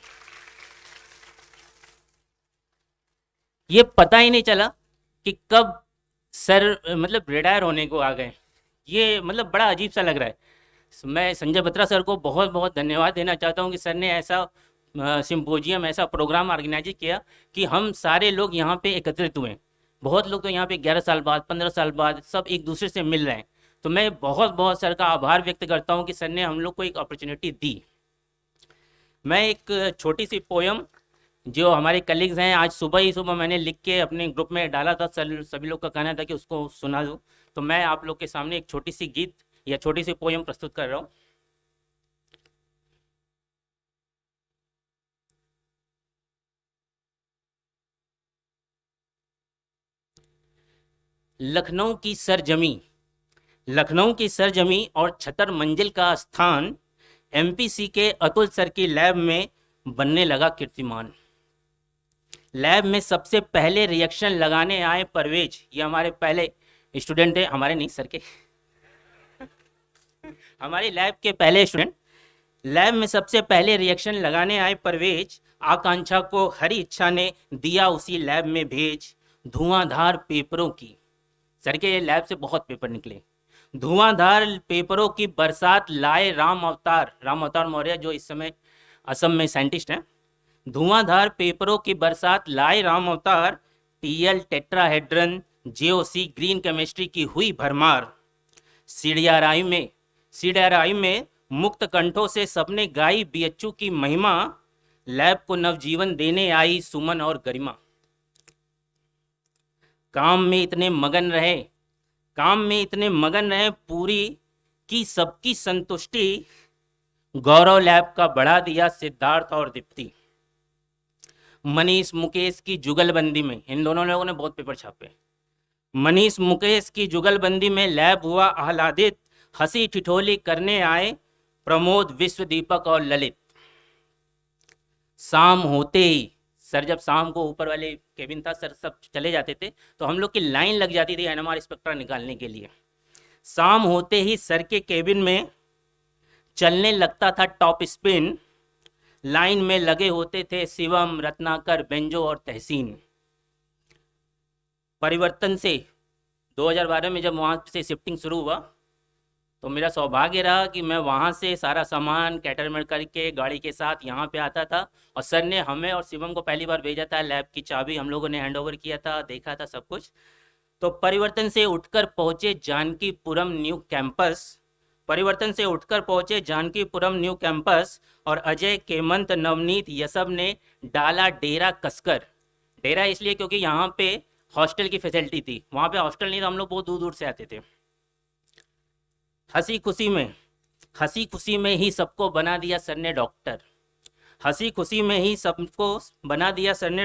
ये पता ही नहीं चला कि कब सर मतलब रिटायर होने को आ गए। ये मतलब बड़ा अजीब सा लग रहा है। मैं संजय बत्रा सर को बहुत बहुत धन्यवाद देना चाहता हूँ कि सर ने ऐसा सिम्पोजियम, ऐसा प्रोग्राम ऑर्गेनाइज किया कि हम सारे लोग यहाँ पे एकत्रित हुए। बहुत लोग तो यहाँ पे 11 साल बाद, 15 साल बाद सब एक दूसरे से मिल रहे हैं। तो मैं बहुत बहुत सर का आभार व्यक्त करता हूँ कि सर ने हम लोग को एक अपॉर्चुनिटी दी। मैं एक छोटी सी पोयम जो हमारे कलीग्स हैं, आज सुबह ही मैंने लिख के अपने ग्रुप में डाला था, सर सभी लोग का कहना था कि उसको सुना दूँ, तो मैं आप लोग के सामने एक छोटी सी गीत या छोटी सी पोयम प्रस्तुत कर रहा हूँ। लखनऊ की सरजमी, लखनऊ की सरजमी और 76 मंजिल का स्थान एमपीसी के अतुल सर की लैब में बनने लगा कीर्तिमान। लैब में सबसे पहले रिएक्शन लगाने आए परवेज, ये हमारे पहले स्टूडेंट थे, हमारे नहीं सर के, हमारे लैब के पहले स्टूडेंट। लैब में सबसे पहले रिएक्शन लगाने आए परवेज, आकांक्षा को हरी इच्छा ने दिया उसी लैब में भेज। धुआंधार पेपरों की, सर के लैब से बहुत पेपर निकले, धुआंधार पेपरों की बरसात लाए राम अवतार मौर्य जो इस समय असम में साइंटिस्ट हैं। धुआंधार पेपरों की बरसात लाए राम अवतार, टीएल टेट्राहेड्रन जेओसी ग्रीन केमिस्ट्री की हुई भरमार। सीडीआरआई में मुक्त कंठों से सबने गाई बीएचयू की महिमा। लैब को नवजीवन देने आई सुमन और गरिमा। काम में इतने मगन रहे पूरी की सबकी संतुष्टि। गौरव लैब का बढ़ा दिया सिद्धार्थ और दीप्ति। मनीष मुकेश की जुगलबंदी में, इन दोनों लोगों ने बहुत पेपर छापे। मनीष मुकेश की जुगलबंदी में लैब हुआ आह्लादित। हंसी ठिठोली करने आए प्रमोद विश्व दीपक और ललित। शाम होते ही, सर जब शाम को ऊपर वाले केबिन था, सर सब चले जाते थे तो हम लोग की लाइन लग जाती थी एनएमआर स्पेक्ट्रा निकालने के लिए। शाम होते ही सर के केबिन में चलने लगता था टॉप स्पिन। लाइन में लगे होते थे शिवम, रत्नाकर, बेंजो और तहसीन। परिवर्तन से 2012 में जब वहाँ से शिफ्टिंग शुरू हुआ तो मेरा सौभाग्य रहा कि मैं वहाँ से सारा सामान कैटरमेंट करके गाड़ी के साथ यहाँ पे आता था और सर ने हमें और शिवम को पहली बार भेजा था। लैब की चाबी हम लोगों ने हैंडओवर किया था, देखा था सब कुछ। तो परिवर्तन से उठकर पहुँचे जानकीपुरम न्यू कैंपस और अजय, केमंत, नवनीत, यसब ने डाला डेरा कसकर। डेरा इसलिए क्योंकि यहाँ पे हॉस्टल की फैसिलिटी थी, वहाँ पे हॉस्टल नहीं था, हम लोग बहुत दूर दूर से आते थे। हंसी खुशी में ही सबको बना दिया सर ने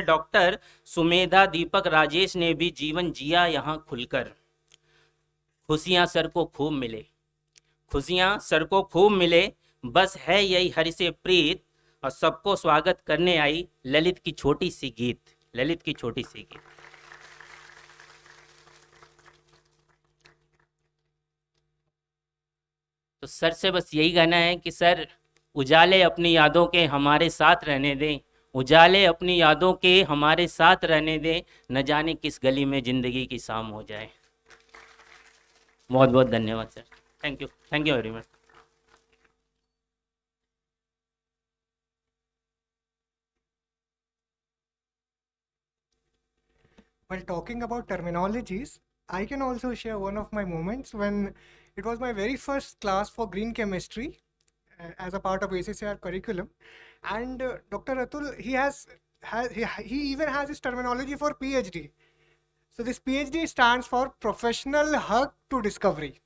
डॉक्टर। सुमेधा, दीपक, राजेश ने भी जीवन जिया यहाँ खुलकर। खुशियाँ सर को खूब मिले, बस है यही हरि से प्रीत। और सबको स्वागत करने आई ललित की छोटी सी गीत। तो सर से बस यही कहना है कि सर उजाले अपनी यादों के हमारे साथ रहने दें, न जाने किस गली में जिंदगी की शाम हो जाए। बहुत बहुत धन्यवाद sir. Thank you very much. While talking about terminologies, I can also share one of my moments when it was my very first class for green chemistry as a part of ACCR curriculum. And Dr. Atul, he even has his terminology for PhD. So this PhD stands for Professional Hug to Discovery.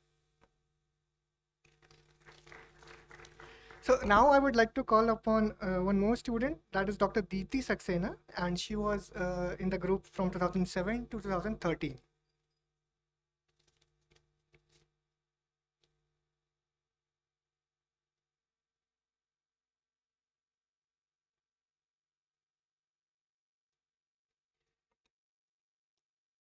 So now I would like to call upon one more student, that is Dr. Deepti Saxena, and she was in the group from 2007 to 2013.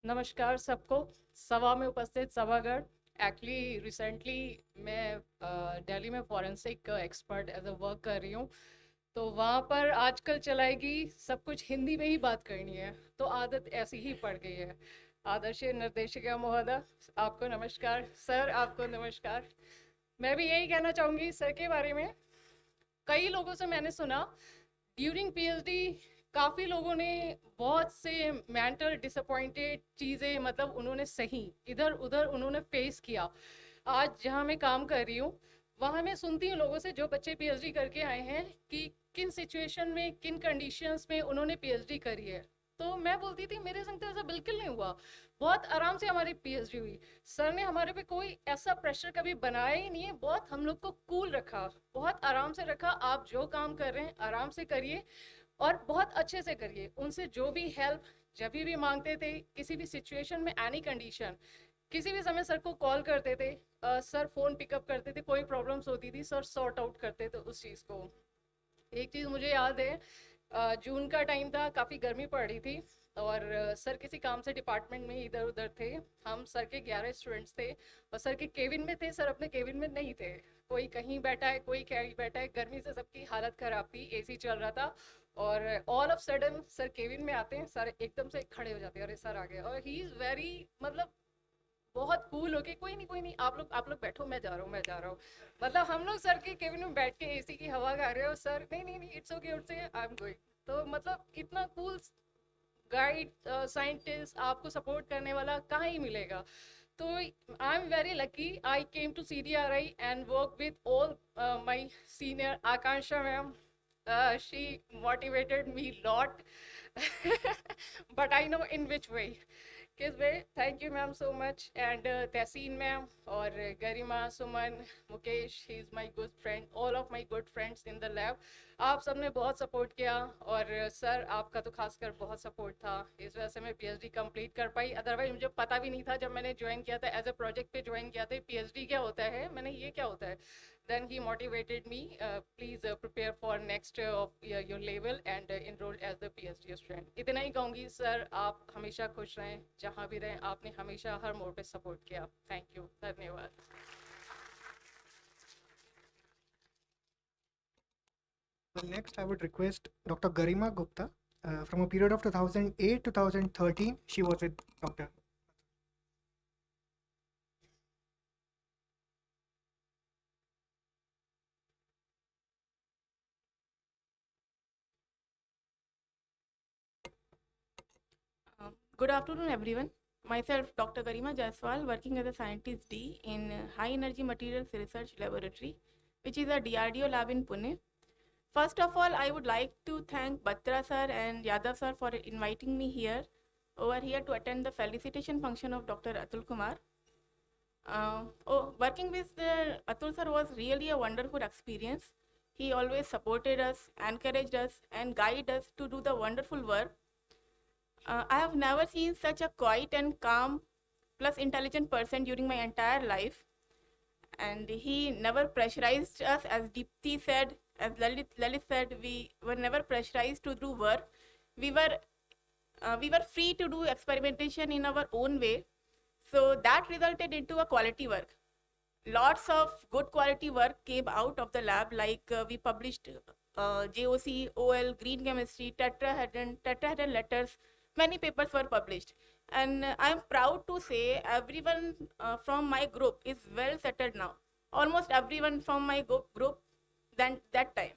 नमस्कार सबको, सभा में उपस्थित सभागण। Actually recently मैं दिल्ली में forensic expert as a work कर रही हूँ, तो वहाँ पर आजकल चलाएगी सब कुछ हिंदी में ही बात करनी है, तो आदत ऐसी ही पड़ गई है। आदर्श निर्देशिका महोदय आपको नमस्कार, सर आपको नमस्कार। मैं भी यही कहना चाहूँगी सर के बारे में। कई लोगों से मैंने सुना ड्यूरिंग पीएचडी काफ़ी लोगों ने बहुत से मेंटल डिसअपॉइंटेड चीज़ें, मतलब उन्होंने सही इधर उधर उन्होंने फेस किया। आज जहाँ मैं काम कर रही हूँ वहाँ मैं सुनती हूँ लोगों से जो बच्चे पीएचडी करके आए हैं कि किन सिचुएशन में, किन कंडीशंस में उन्होंने पीएचडी करी है। तो मैं बोलती थी मेरे संग तो ऐसा बिल्कुल नहीं हुआ, बहुत आराम से हमारी पीएचडी हुई। सर ने हमारे पे कोई ऐसा प्रेशर कभी बनाया ही नहीं है, बहुत हम लोग को कूल रखा, बहुत आराम से रखा। आप जो काम कर रहे हैं आराम से करिए, और बहुत अच्छे से करिए। उनसे जो भी हेल्प जब भी मांगते थे, किसी भी सिचुएशन में, एनी कंडीशन, किसी भी समय सर को कॉल करते थे, सर फ़ोन पिकअप करते थे, कोई प्रॉब्लम्स होती थी सर सॉर्ट आउट करते थे उस चीज़ को। एक चीज़ मुझे याद है, जून का टाइम था, काफ़ी गर्मी पड़ रही थी और सर किसी काम से डिपार्टमेंट में इधर उधर थे। हम सर के 11 स्टूडेंट्स थे और सर के केबिन में थे, सर अपने केबिन में नहीं थे। कोई कहीं बैठा है, कोई कहीं बैठा है, गर्मी से सबकी हालत ख़राब थी, एसी चल रहा था और all of sudden sir cabin में आते हैं, सर एकदम से खड़े हो जाते हैं, अरे सर आ गए। और ही इज़ वेरी, मतलब बहुत कूल हो के, कोई नहीं आप लोग बैठो, मैं जा रहा हूँ, मैं जा रहा हूँ। मतलब हम लोग सर के केबिन में बैठ के एसी की हवा खा रहे हो, सर नहीं it's okay I am going. तो मतलब इतना कूल गाइड, साइंटिस्ट, आपको सपोर्ट करने वाला कहाँ ही मिलेगा। तो I am very lucky, I came to CDRI and work with all my senior Akanksha ma'am. She motivated me lot, but I know in which way. किस way, thank you ma'am so much. And Tahseen ma'am और Garima, Suman, Mukesh, he is my good friend, all of my good friends in the lab. आप सब ने बहुत support किया और sir आपका तो खासकर बहुत सपोर्ट था, इस वजह से मैं PhD कंप्लीट कर पाई। अदरवाइज मुझे पता भी नहीं था, जब मैंने ज्वाइन किया था एज अ प्रोजेक्ट पे ज्वाइन किया था, PhD क्या होता है, मैंने ये क्या होता है। Then he motivated me, please prepare for next of your level and enroll as the PhD student. इतना ही कहूँगी सर, आप हमेशा खुश रहें, जहाँ भी रहें, आपने हमेशा हर मोड पे सपोर्ट किया। थैंक यू, धन्यवाद। Well, next I would request Dr. Garima Gupta. From a period of 2008 to 2013, she was with Dr. Good afternoon, everyone. Myself, Dr. Garima Jaiswal, working as a scientist D in High Energy Materials Research Laboratory, which is a DRDO lab in Pune. First of all, I would like to thank Batra sir and Yadav sir for inviting me over here to attend the felicitation function of Dr. Atul Kumar. Working with Atul sir was really a wonderful experience. He always supported us, encouraged us, and guided us to do the wonderful work. I have never seen such a quiet and calm plus intelligent person during my entire life. And he never pressurized us, as Deepthi said, as Lalit said, we were never pressurized to do work. We were free to do experimentation in our own way. So that resulted into a quality work. Lots of good quality work came out of the lab, like we published JOC, OL, green chemistry, tetrahedron letters. Many papers were published, and I am proud to say everyone from my group is well settled now. Almost everyone from my group that time.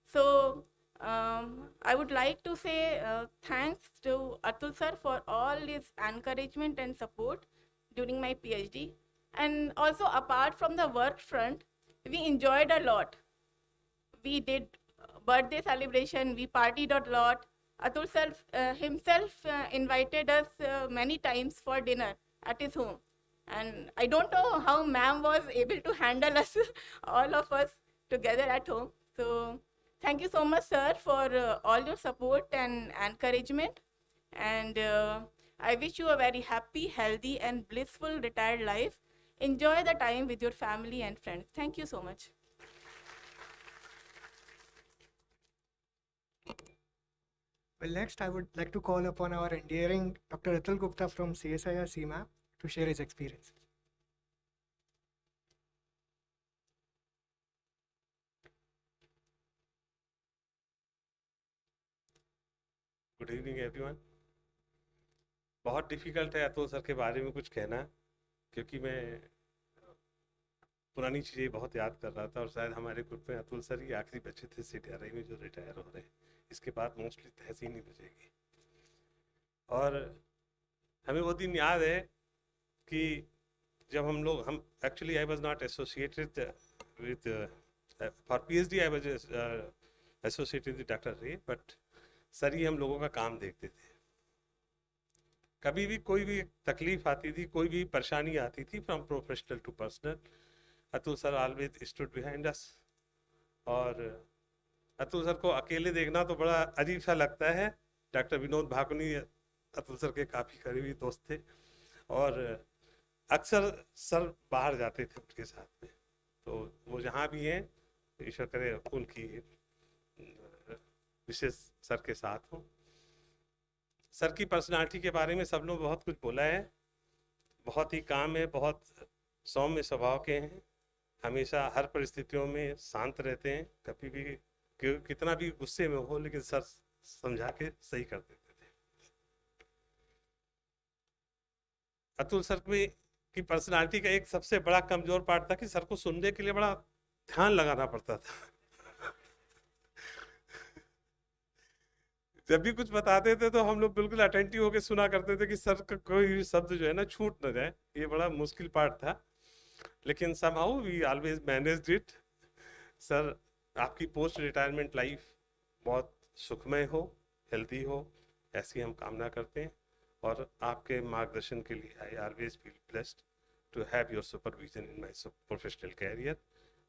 So I would like to say thanks to Atul sir for all his encouragement and support during my PhD. And also, apart from the work front, we enjoyed a lot. We did birthday celebration, we partied a lot. Atul sir himself invited us many times for dinner at his home. And I don't know how ma'am was able to handle us, all of us together at home. So thank you so much, sir, for all your support and encouragement. And I wish you a very happy, healthy, and blissful retired life. Enjoy the time with your family and friends. Thank you so much. Well, next I would like to call upon our endearing Dr. Atul Gupta from CSIR-CMAP to share his experience. Good evening everyone. बहुत difficult है Atul sir के बारे में कुछ कहना, क्योंकि मैं पुरानी चीज़ें बहुत याद कर रहा था और शायद हमारे ग्रुप में अतुल सर ही आखिरी बच्चे थे CDRI में जो रिटायर हो रहे हैं। इसके बाद मोस्टली तहसील ही बचेगी। और हमें वो दिन याद है कि जब हम actually I was not associated with for PhD, I was associated with doctor रे, बट सर ही हम लोगों का काम देखते थे। कभी भी कोई भी तकलीफ आती थी, कोई भी परेशानी आती थी, from professional to personal, Atul sir always stood behind us. और अतुल सर को अकेले देखना तो बड़ा अजीब सा लगता है। डॉक्टर विनोद भाकुनी अतुल सर के काफ़ी करीबी दोस्त थे और अक्सर सर बाहर जाते थे उनके साथ में। तो वो जहाँ भी हैं, ईश्वर करे उनकी विशेष सर के साथ हो। सर की पर्सनालिटी के बारे में सब लोग बहुत कुछ बोला है। बहुत ही काम है, बहुत सौम्य स्वभाव के हैं, हमेशा हर परिस्थितियों में शांत रहते हैं। कभी भी कितना भी गुस्से में हो, लेकिन सर समझा के सही कर देते थे। अतुल सर में की पर्सनालिटी का एक सबसे बड़ा कमजोर पार्ट था कि सर को सुनने के लिए बड़ा ध्यान लगाना पड़ता था। जब भी कुछ बताते थे तो हम लोग बिल्कुल अटेंटिव होकर सुना करते थे कि सर का कोई भी शब्द जो है ना छूट न जाए। ये बड़ा मुश्किल पार्ट था, लेकिन somehow we always managed it। Sir, आपकी पोस्ट रिटायरमेंट लाइफ बहुत सुखमय हो, हेल्दी हो, ऐसी हम कामना करते हैं। और आपके मार्गदर्शन के लिए I always feel blessed to have your supervision in my professional career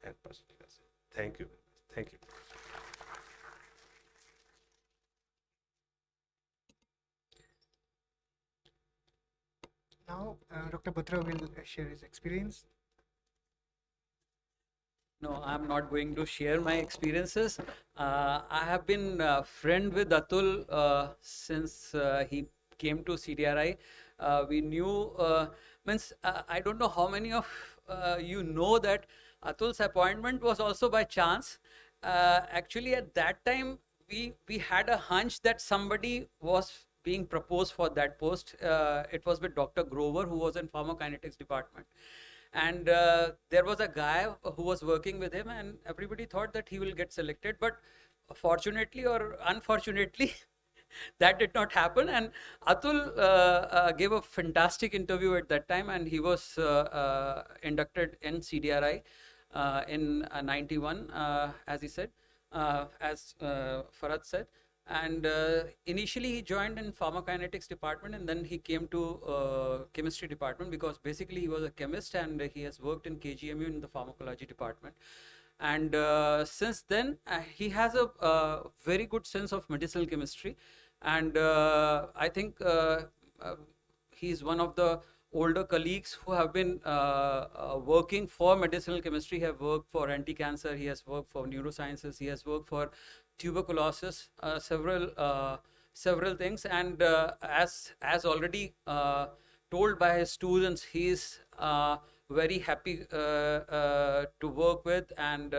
and personal. Thank you, thank you. Now, Dr. Batra will share his experience. No, I'm not going to share my experiences. I have been a friend with Atul since he came to CDRI. We knew, I don't know how many of you know that Atul's appointment was also by chance. Actually, at that time, we had a hunch that somebody was being proposed for that post. It was with Dr. Grover, who was in pharmacokinetics department. And there was a guy who was working with him, and everybody thought that he will get selected. But fortunately or unfortunately, that did not happen. And Atul gave a fantastic interview at that time, and he was inducted in CDRI in 91, as he said, as Farad said. And initially he joined in pharmacokinetics department, and then he came to chemistry department, because basically he was a chemist and he has worked in KGMU in the pharmacology department. And since then he has a very good sense of medicinal chemistry. And I think he's one of the older colleagues who have been working for medicinal chemistry. He have worked for anti-cancer, he has worked for neurosciences, he has worked for tuberculosis, several things. And as already told by his students, he is very happy to work with, and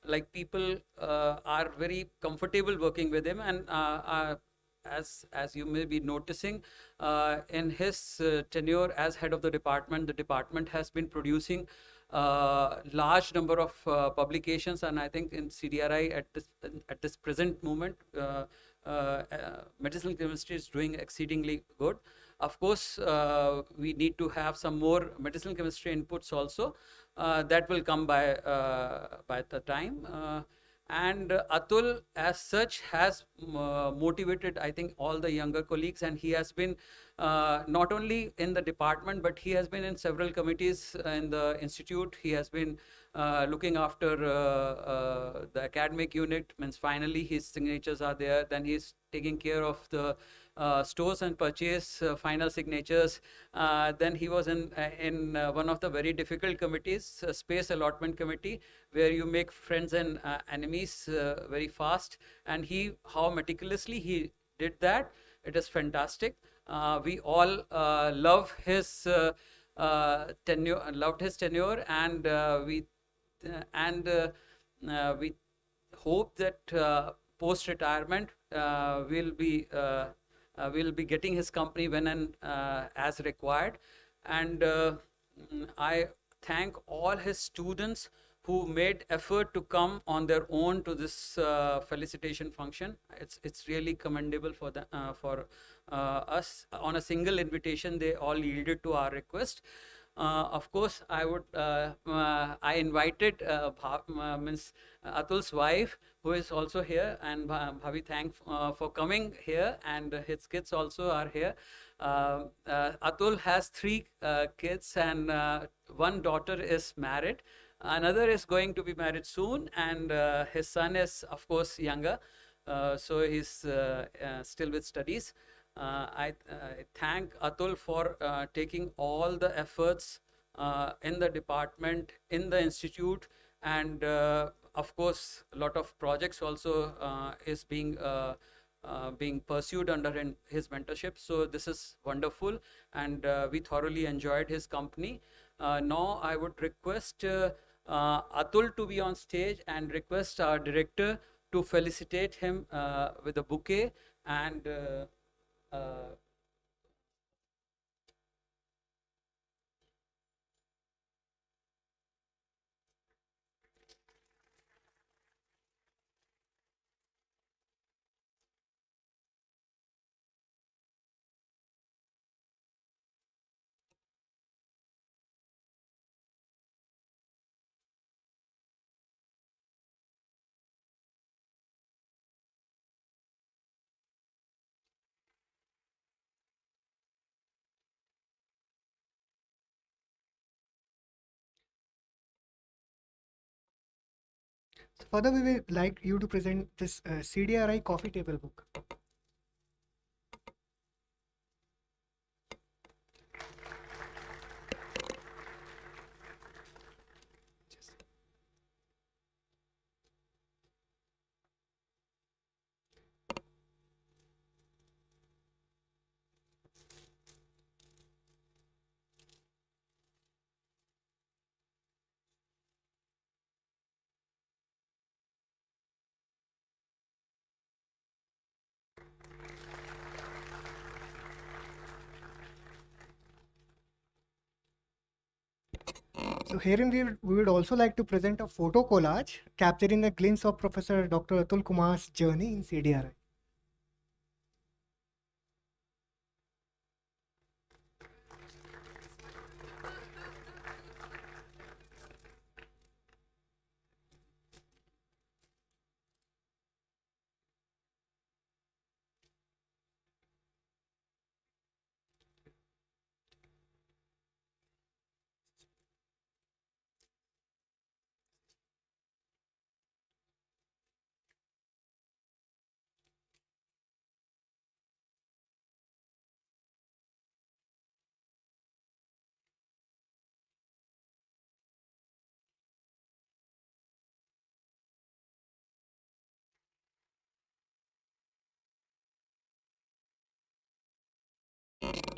like people are very comfortable working with him. And as you may be noticing, in his tenure as head of the department has been producing large number of publications. And I think in CDRI at this present moment, medicinal chemistry is doing exceedingly good. Of course, we need to have some more medicinal chemistry inputs also. That will come by the time. And Atul as such has motivated, I think, all the younger colleagues, and he has been not only in the department, but he has been in several committees in the institute. He has been looking after the academic unit. Means finally his signatures are there. Then he's taking care of the stores and purchase final signatures. Then he was in one of the very difficult committees, space allotment committee, where you make friends and enemies very fast. And how meticulously he did that, it is fantastic. We all love his tenure, and we hope that post retirement will be getting his company when and as required. And I thank all his students who made effort to come on their own to this felicitation function. It's really commendable for us. On a single invitation, they all yielded to our request. Of course, I invited Atul's wife, who is also here, and Bhavi, thanks for coming here, and his kids also are here. Atul has 3 kids, and one daughter is married. Another is going to be married soon, and his son is, of course, younger. So he's still with studies. I thank Atul for taking all the efforts in the department, in the institute, and of course, a lot of projects also is being pursued under his mentorship. So this is wonderful, and we thoroughly enjoyed his company. Now I would request Atul to be on stage and request our director to felicitate him with a bouquet and Further, we would like you to present this CDRI coffee table book. So herein we would also like to present a photo collage capturing a glimpse of Professor Dr. Atul Kumar's journey in CDRI.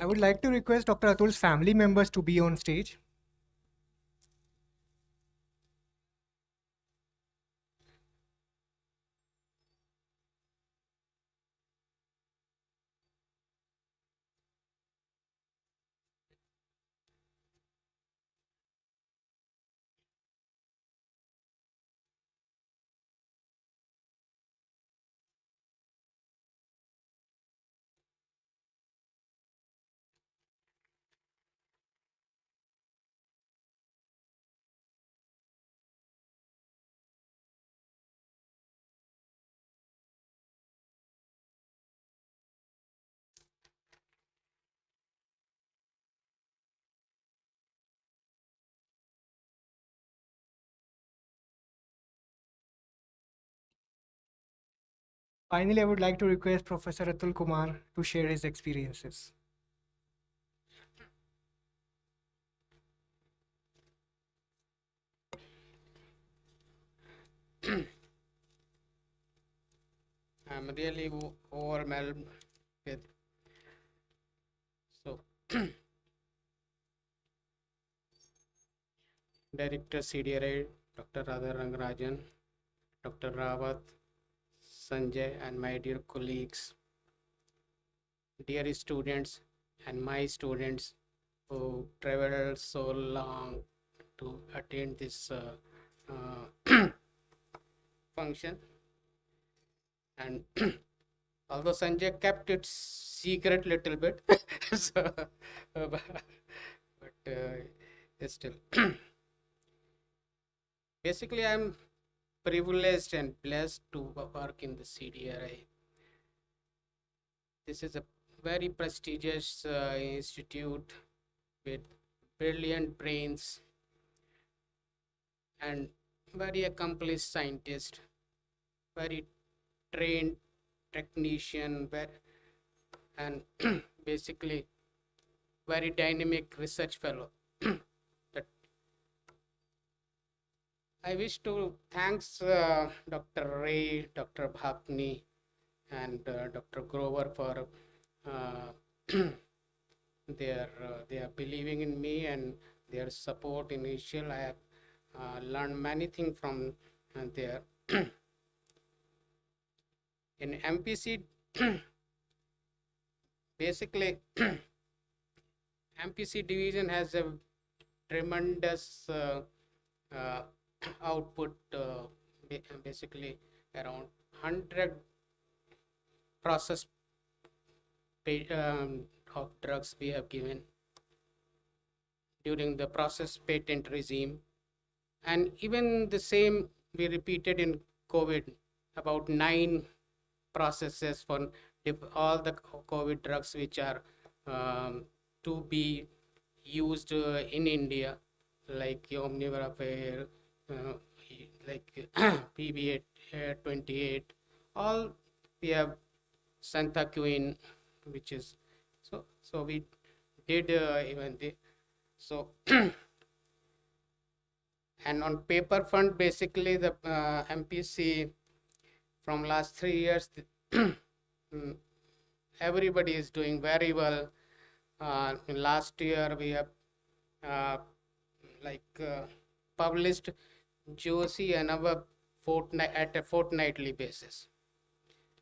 I would like to request Dr. Atul's family members to be on stage. Finally, I would like to request Professor Atul Kumar to share his experiences. I'm really overwhelmed with so Director CDRI, Dr. Radha Rangarajan, Dr. Rawat, Sanjay, and my dear colleagues, dear students, and my students who traveled so long to attend this function. And although Sanjay kept it secret little bit, so, but still. Basically, I'm privileged and blessed to work in the CDRI. This is a very prestigious institute with brilliant brains and very accomplished scientist, very trained technician, and basically very dynamic research fellow. That I wish to thanks Dr. Ray, Dr. Bhapni, and Dr. Grover for they are believing in me and their support initial. I have learned many things from there. In MPC, basically, MPC division has a tremendous uh, output, basically around 100 process of drugs we have given during the process patent regime, and even the same we repeated in COVID, about 9 processes for all the COVID drugs which are to be used in India, like Omnivorapir, like PB28, all we have Santaquin, which is so we did even the so and on paper front, basically the MPC from last 3 years, everybody is doing very well. In last year we have published Josie and our at a fortnightly basis,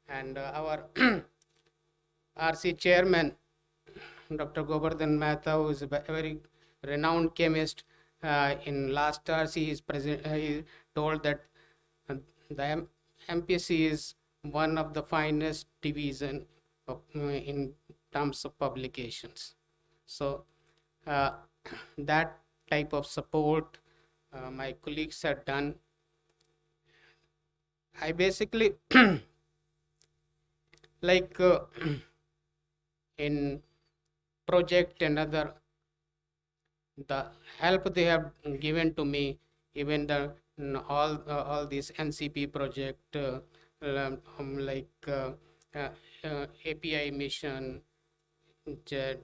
and our RC chairman, Dr. Govardhan Mehta, who is a very renowned chemist, in last RC he told that the MPC is one of the finest division in terms of publications. So that type of support my colleagues have done. I basically like in project and other, the help they have given to me, even the all these NCP project API mission, the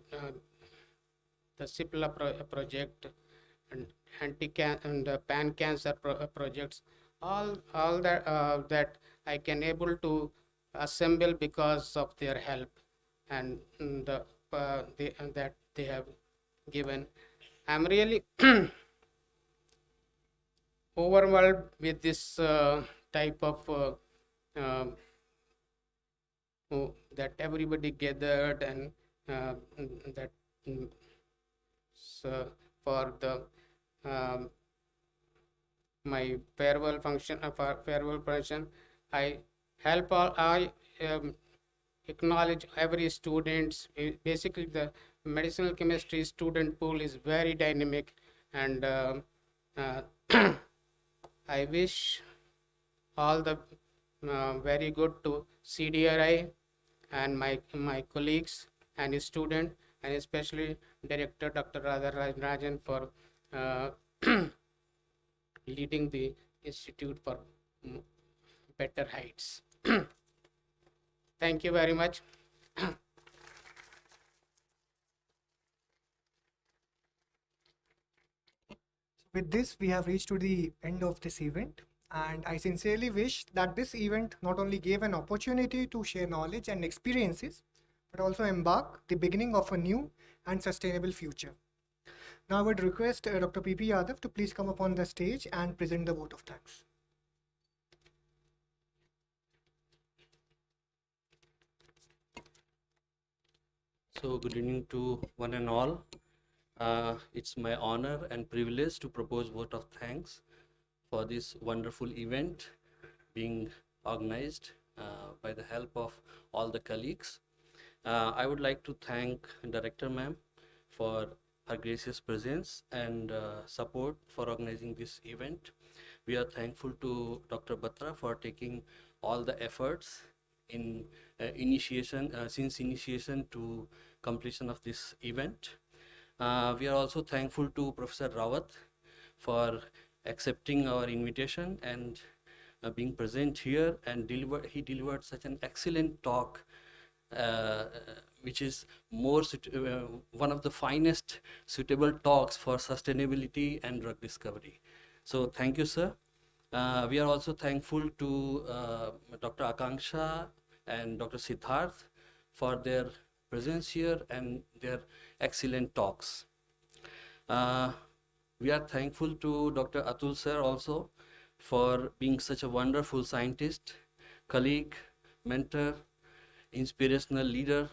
CIPLA project, and and the pan cancer projects, all that I can able to assemble because of their help and that they have given. I'm really overwhelmed with this type of that everybody gathered, and that so for the my farewell function, I help all, I acknowledge every students. Basically the medicinal chemistry student pool is very dynamic, and I wish all the very good to CDRI and my colleagues and student, and especially Director Dr. Radha Rajan for leading the institute for better heights. Thank you very much. With this, we have reached to the end of this event, and I sincerely wish that this event not only gave an opportunity to share knowledge and experiences, but also embark the beginning of a new and sustainable future. Now I would request Dr. P.P. Yadav to please come up on the stage and present the vote of thanks. So good evening to one and all. It's my honor and privilege to propose vote of thanks for this wonderful event being organized by the help of all the colleagues. I would like to thank Director Ma'am for her gracious presence and support for organizing this event. We are thankful to Dr. Batra for taking all the efforts in since initiation to completion of this event. We are also thankful to Professor Rawat for accepting our invitation and being present here and he delivered such an excellent talk, which is one of the finest suitable talks for sustainability and drug discovery. So thank you, sir. We are also thankful to Dr. Akanksha and Dr. Siddharth for their presence here and their excellent talks. We are thankful to Dr. Atul sir also for being such a wonderful scientist, colleague, mentor, inspirational leader,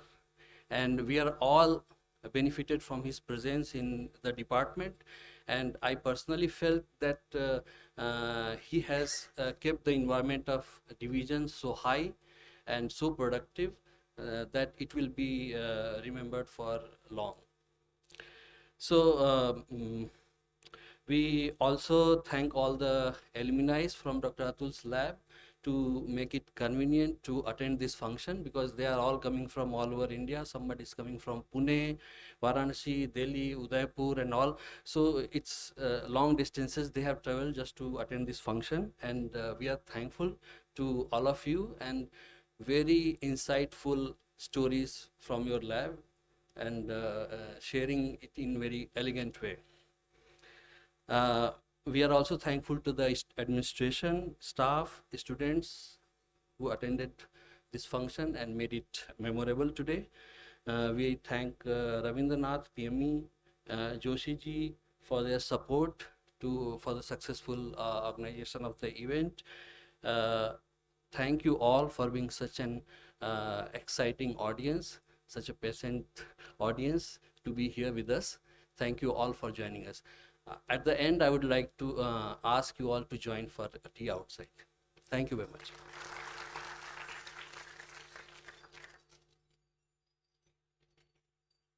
and we are all benefited from his presence in the department. And I personally felt that he has kept the environment of division so high and so productive that it will be remembered for long. So we also thank all the alumni from Dr. Atul's lab to make it convenient to attend this function, because they are all coming from all over India. Somebody is coming from Pune, Varanasi, Delhi, Udaipur and all. So it's long distances they have traveled just to attend this function, and we are thankful to all of you, and very insightful stories from your lab and sharing it in very elegant way. We are also thankful to the administration, staff, students who attended this function and made it memorable today. We thank Ravindranath, PME, Joshi ji for their support for the successful organization of the event. Thank you all for being such an exciting audience, such a patient audience to be here with us. Thank you all for joining us. At the end, I would like to ask you all to join for a tea outside. Thank you very much.